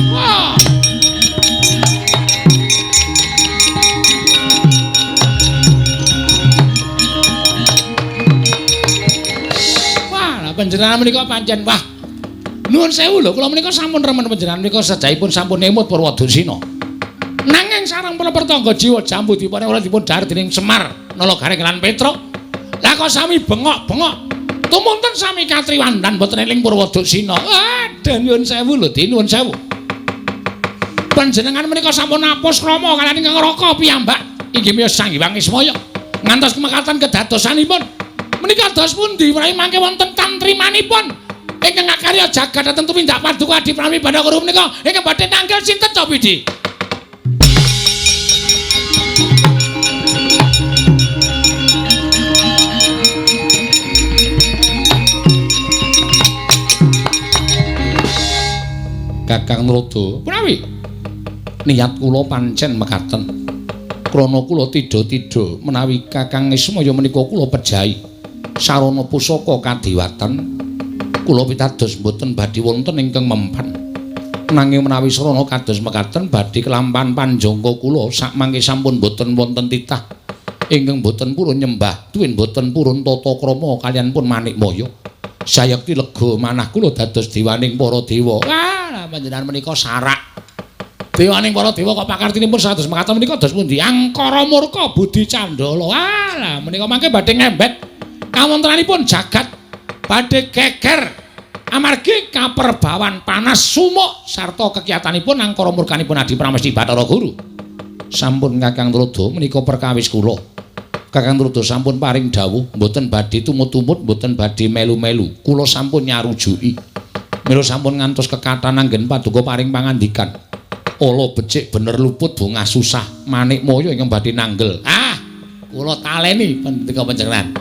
A: Wah. Wah, panjenengan menika pancen wah. Nuwun sewu lho, kula menika sampun remen panjenengan menika sedahipun sampun nemut Purwadasina. Nanging sareng Pelemertangga Jiwa Jambudipun ora dipun dhahar dening Semar Nalagaring lan Petruk. Lah kok sami bengok-bengok. Tumunten sami katriwandan boten eling Purwadasina. Aduh nyuwun sewu lho, nuwun sewu. Panjenengan menika sampun apus krama kaliyan Kang Raka piyambak. Inggih miyos Sang Hyang Ismaya. Ngantos kemekatan kedadosanipun. Menika dos pundi menawi mangke wonten tantrimanipun. Ingkang ngakarya jagat dhateng tumindak paduka Adi Pramila Bathara menika ingkang badhe nanggal sinten to Pidi? Kakang Narada, punawi? Niat kula pancen mekaten. Krana kula tidha-tidha menawi Kakang Ismaya menika kula pejahi sarana pusaka kadewatan. Kula pitados mboten badhe wonten ingkang mempan. Nanging menawi sarana kados mekaten badhe kelampahan panjangka kula sakmangke sampun mboten wonten titah ingkang mboten purun nyembah tuwin mboten purun tata krama kaliyan pun Manikmaya. Sayekti lega manah kula dados dewaning para dewa. Wah, panjenengan menika sarak. Dewaning para dewa kok pakartinipun sados mekaten menika dos pundi? Angkara murka budi candala. Walah, menika mangke badhe ngembet kawontenanipun jagat badhe geger amargi kaperbawan panas sumuk sarta kekiyatanipun angkara murkanipun Adi Pramesti Bathara Guru. Sampun Kakang Narada menika perkawis kula. Kakang Narada sampun paring dawuh mboten badhe tumut-tumut, mboten badhe melu-melu. Kula sampun nyarujuki. Mila sampun ngantos kekathah anggen paduka paring pangandikan. Ala becik bener luput bungah susah Manikmaya ingkang badhe nanggel. Ah, kula taleni pendika panjenengan.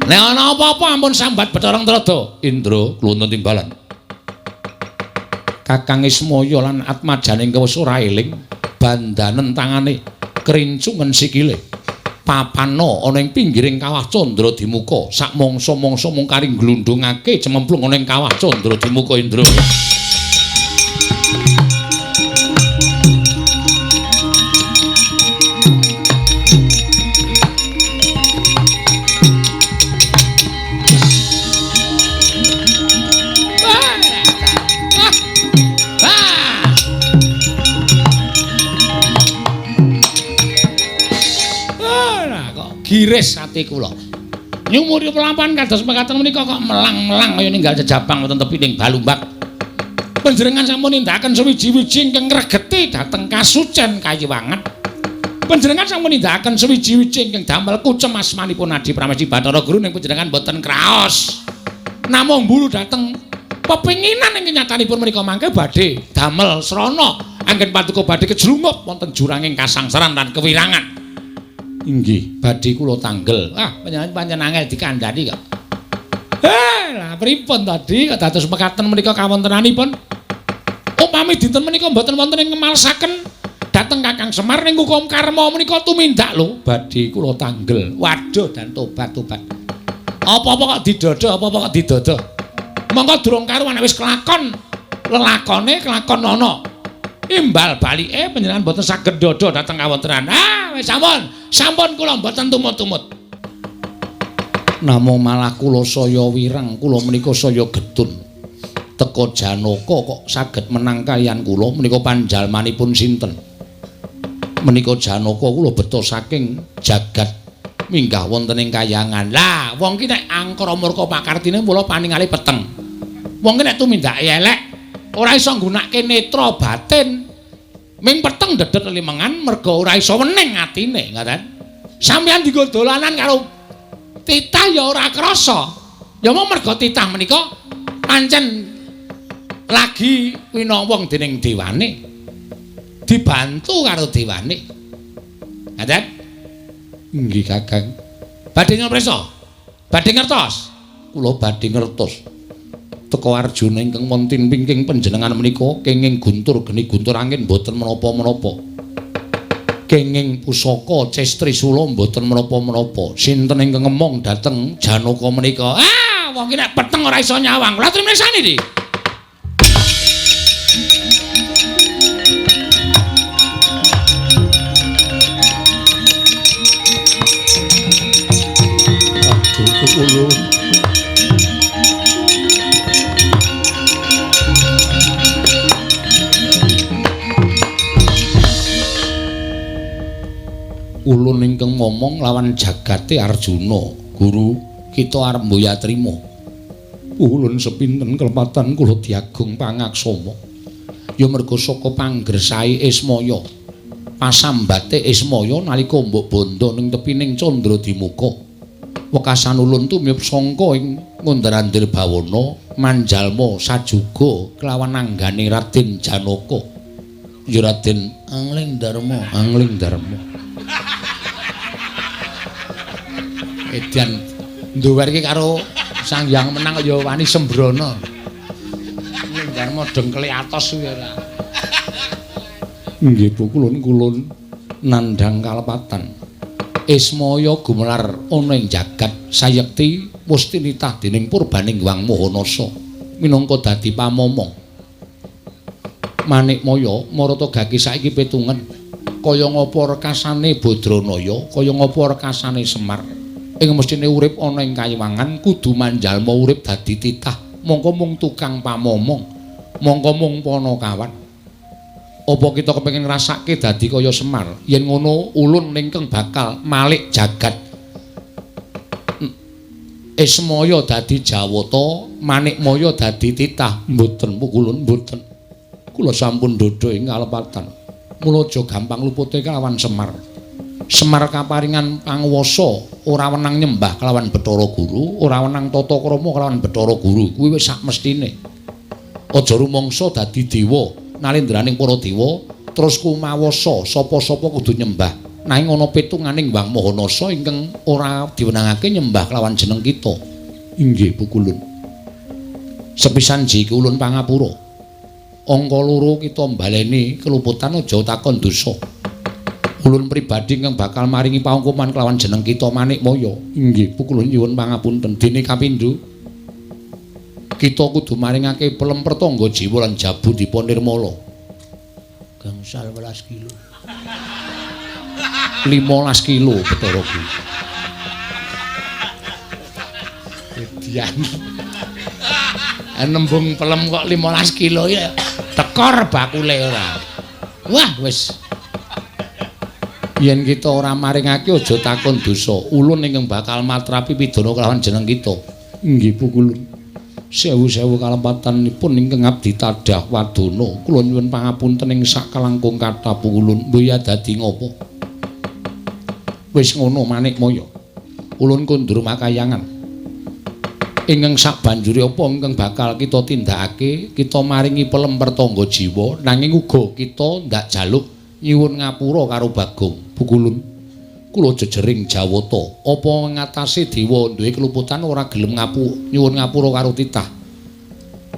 A: Nek ana apa-apa ampun sambat Bathara Narada. Indra kula wonten timbalan. Kakang Ismaya lan atmajane kewis ora eling, bandanen tangane, kerincungen sikile. Papana ana ing pinggiring kawah Candra Dimuka sak mangsa-mangsa mung karing glundhungake cememplung ana ing kawah Candra Dimuka Indra. Giris ati kula. Nyumuri pelampahan kados mekaten menika kok melang-melang kaya ninggal jejabang wonten tepining Balumbak. Panjenengan sampun nindakaken sewiji-wiji ingkang ngregeti dhateng kasucen kayiwangan. Panjenengan sampun nindakaken sewiji-wiji ingkang damel kucem asmanipun Adi Pramesti Bathara Guru ning panjenengan boten kraos. Namung mbulu dhateng Pepinginan ing kenyatanipun menika mangke badhe damel srana anggen paduka badhe kejlungup wonten juranging kasangsaran lan kewirangan. Inggih, badhe kula tanggel. Pancen angel dikandhani kok. Lah pripun tadi kok dados mekaten menika kawontenanipun? Upami dinten menika mboten wonten ing ngemalsaken dhateng Kakang Semar ning hukum karma menika tumindak lho, badhe kula tanggel. Waduh dan tobat-tobat. Apa-apa kok didodo, apa-apa kok didodo. Monggo durung karuan wis kelakon. Lelakone kelakon ana. Imbal balike panjenengan mboten saged dodo dhateng kawontenan. Wis sampun kula mboten tumut-tumut. Namung malah kula saya wirang, kula menika saya getun. Teka Janaka kok saged menang kaliyan kula menika panjalmanipun sinten? Menika Janaka kula beto saking jagat minggah wonten ing kayangan. Lah, wong ki nek angkara murka pakartine mula paningali peteng. Wong ki nek tumindake elek ora iso nggunakake netra batin. Ming peteng dedet limengan merga ora iso wening atine, ngoten. Sampeyan dienggo dolanan karo titah ya ora krasa. Ya mung merga titah menika pancen lagi winawong dening dewane. Dibantu karo dewane. Ngoten? Nggih Kakang. Badhe nyopresa? Badhe ngertos? Kula badhe ngertos. Teka Arjuna ingkang wonten pingking panjenengan menika kenging guntur geni guntur angin mboten menapa-menapa. Kenging pusaka Cestrisula mboten menapa-menapa. Sinten ingkang ngemong dhateng Janaka menika? Wong ki nek peteng ora iso nyawang. Kula aturi mirsani iki. Aduh, ulun ingkang ngomong lawan jagate Arjuna, Guru, kita arep mboya trima. Ulun sepinten kelepatan kula diagung pangaksama. Ya merga saka panggersahe Ismaya. Pasambate Ismaya nalika mbok bondo ning tepining Candradimuka. Wekasan ulun tumiyup sangka ing ngondarandir bawana manjalma sajuga kelawan anggane Raden Janaka. Ya Raden Angling Darma, Angling Darma. Edian nduwerke karo Sang Hyang Menang ya wani sembrono. Angling Darma dengkele atos kuwi ora. Nggih Bu kulun nandhang kalepatan. Ismaya gumelar ana ing jagat sayekti musti nitah dening Purbaning Wang Mahanasa minangka dadi pamomong. Manikmaya marata gaki saiki petungen kaya ngapa rekasane Badranaya, kaya ngapa rekasane Semar. Ing mestine urip ana ing kayiwangan kudu manjalma urip dadi titah. Mongko mung tukang pamomong, mongko mung panakawan. Apa kita kepengin ngrasake dadi kaya Semar? Yen ngono ulun ningkeng bakal malik jagat. Ismaya dadi Jawata, Manikmaya dadi titah. Mboten ulun mboten. Kula sampun dodo ing kalepatan. Mula aja gampang lupute kelawan Semar. Semar kaparingan panguwasa, ora wenang nyembah kelawan Bathara Guru, ora wenang tata krama kelawan Bathara Guru. Kuwi wis sak mestine. Aja rumangsa dadi dewa. Nalendraning para dewa terus kumawasa sapa-sapa kudu nyembah nanging ana pitunganing Wang Mahanasa ingkang ora diwenangake nyembah kelawan jeneng kita. Inggih Bu Kulun. Sepisan jiki ulun pangapura. Angka loro kita mbaleni keluputan aja takon dosa. Ulun pribadi ingkang bakal maringi pangkuman kelawan jeneng kita Manikmaya. Inggih Bu Kulun nyuwun pangapunten. Dene kapindho kita kudu maringake pelem pertangga jiwa lan jabu dipun nirmala. Gangsal 12 kilo. 15 kilo Bathara Guru. Edian. Nembung pelem kok 15 kilo ya. Tekor bakule ora. Wah wis. Yen kita ora maringake aja takon dosa. Ulun ingkang bakal matrapi pidana kelawan jeneng kita. Nggih Bu Kulun. Sewu-sewu kalempatanipun ingkang abdi tadah wadana. Kula nyuwun pangapunten ing sak kalangkung kathah Ulun. Mboya dadi ngopo? Wis ngono Manikmaya. Ulun kundur makayangan. ingkang sabanjure apa ingkang bakal kita tindakake, kita maringi pelemper tangga jiwa, nanging uga kita ndak jaluk nyuwun ngapura karo Bagong. Pukulun, kula jejering Jawata, apa ngatasi dewa duwe keluputan ora gelem nyuwun ngapura karo titah.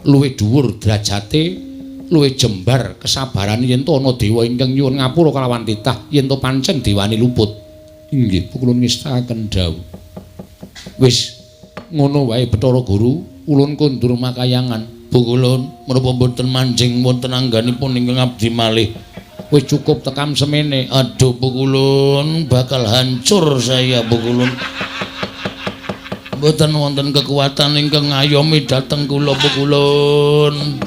A: Luwih dhuwur derajate, luwih jembar kesabaran yen to ana dewa ingkang nyuwun ngapura kalawan titah yen to pancen dewani luput. Inggih, pukulun ngestaken dawuh. Wis ngono wae Bathara Guru, ulun kondur makayangan. Pukulun menapa mboten manjing wonten angganipun ingkang abdi malih. Wis cukup tekam semene. Aduh Pukulun, bakal hancur saya Pukulun. Mboten wonten kekuatan ingkang ngayomi dhateng kula Pukulun.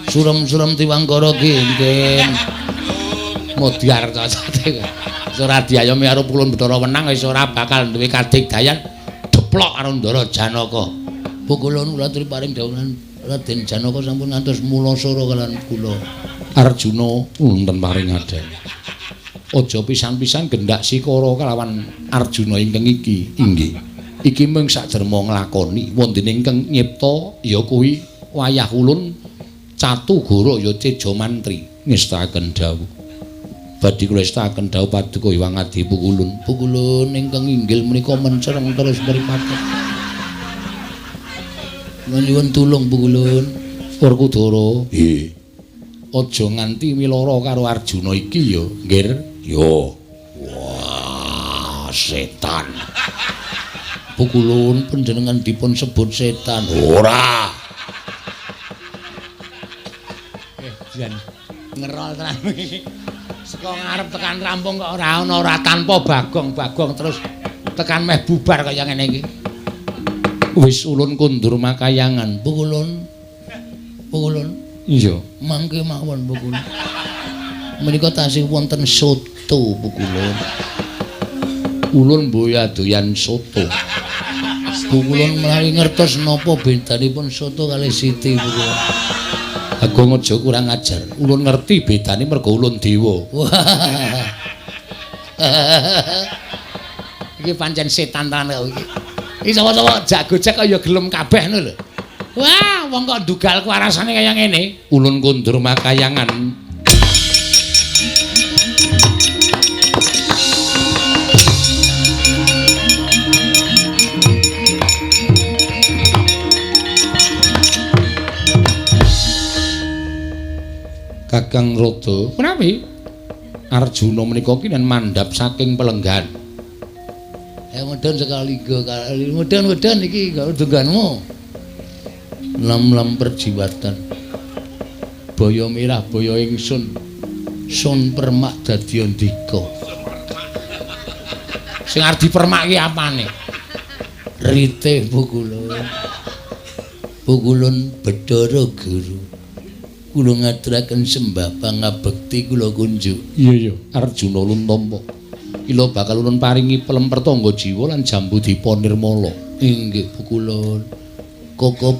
A: Surem-surem Tiwangkara kinten. Modyar cacate. Ora diayomi karo Pukulun Bathara Wenang wis ora bakal duwe kadigdayan. Deplok karo Ndara Janaka. Pukulun kula aturi paring dawuhan Raden Janaka sampun ngantos mulasara kaliyan kula. Arjuna wonten paring aden. Aja pisan-pisan gendak sikara kalawan Arjuna ingkang iki. Inggih. Iki mung sakderma nglakoni wonten ingkang nyipta ya kuwi wayah ulun Catugara ya Teja Mantri. Ngestaken dawuh. Badhe kula estakaken dawuh paduka Hyang Adi Pukulun. Pukulun ingkang inggil menika mencereng terus mripaten. Nyuwun tulung Pukulun. Werkudara. Nggih. Aja nganti milara karo Arjuna iki ya, Nggir. Yo. Wah, setan. Pukulun panjenengan dipun sebut setan. Ora. Jan ngerol tenan iki. Saka ngarep tekan rampung kok ora ana ora tanpa Bagong terus tekan meh bubar kaya ngene iki. Wis ulun kundur makayangan. Pukulun. Iya, mangke mawon Pukulun. Menika tasih wonten soto Pukulun. Ulun mboya doyan soto. Pukulun mlayu ngertos napa bedanipun soto kalih Siti Pukulun. Agung aja kurang ajar. Ulun ngerti bedane mergo ulun dewa. Iki pancen setan tenan iki. Iki sapa-sapa jago-jak kaya gelem kabeh ngono lho. Wah, wong kok ndugal kuwarasane kaya ngene. Ulun kundur makayangan. Kakang Rada, menawi Arjuna menika ki mandhap saking pelenggan. Mudhan sekali kali. Mudhan iki dungganmu. Lam perjiwatan. Baya mirah baya ingsun. Sun permak dadi ndika. Sing arep dipermak ki apane? Rite Pukulun. Pukulun Bathara Guru. Kula ngaturaken sembah pangabekti kula kunjuk. Iya, Arjuna ulun tampa. Kula bakal ulun paringi pelemper tangga jiwa lan jambu dipa nirmala. Inggih Pukulun. Koko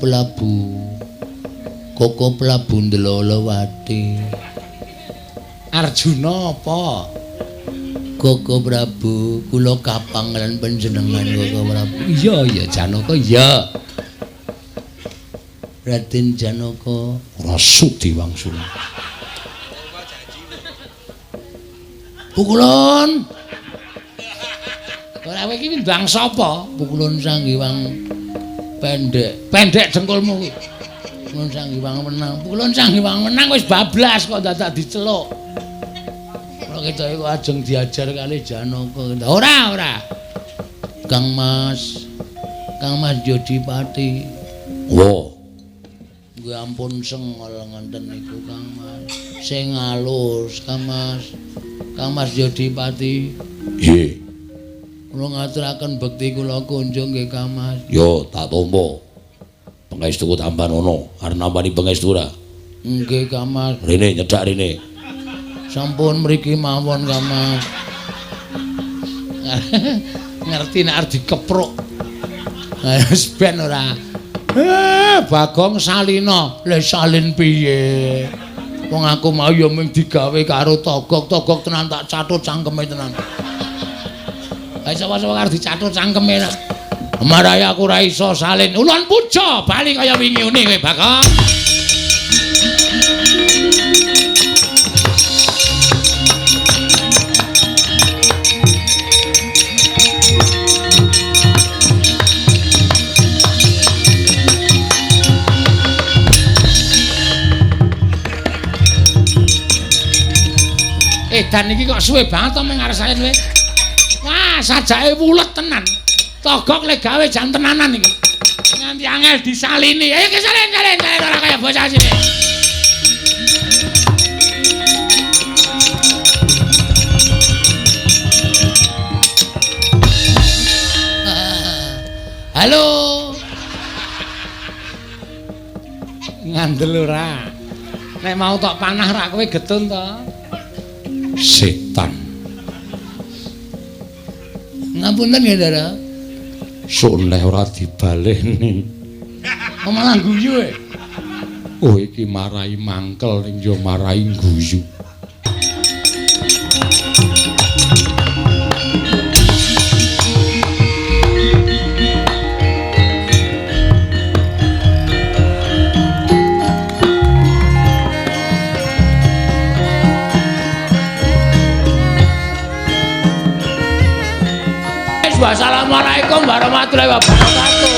A: Prabu Ndelolawati. Arjuna apa? Koko Prabu, kula kapang lan panjenengan Koko Prabu. Iya, Janaka, iya. Raden Janaka ora sudi wangsul. Pukulun. Ora kowe iki ndang sapa? Pukulun Sanghyang pendek. Pendek dengkulmu kuwi. Pukulun Sanghyang menang. Pukulun Sanghyang menang wis bablas kok dadak diceluk. Ora kita iku ajeng diajar kali Janaka. Ora. Kang Mas Jodipati. Wo. Nggih ampun sengol ngoten niku Kang Mas. Sing alus Kang Mas Jodipati. Nggih. Kula ngaturaken bekti kula kunjung nggih Kang Mas. Yo tak tampa. Pangestuku tampan ono. Arep nampani pangestu ora? Nggih Kang Mas. Rene nyedak rene. Sampun mriki mawon Kang Mas. Ngerti nek arep dikepruk. Wis ben ora. Bagong Salina. Lah salin piye? Wong aku mau ya mung digawe karo togok tenan tak catut cangkeme tenan. Lah sapa-sapa arep dicatut cangkeme.
C: Marai aku ora iso salin. Ulun puja bali kaya wingi ngene kowe, Bakal. Dan iki kok suwe banget to mengarsake kowe. Wah, sajake wulet tenan. Togok lek gawe jan tenanan iki. Nganti angel disalini. Ayo kesalin ora kaya bocah sini. Halo. Ngandel ora. Nek mau tok panah ra kowe getun to.
A: Setan.
C: Ngapunten nggih, Dara.
A: Soleh ora dibaleni.
C: Kok malah guyu e?
A: Oh iki marai mangkel ning yo marai guyu.
C: Wassalamualaikum warahmatullahi wabarakatuh.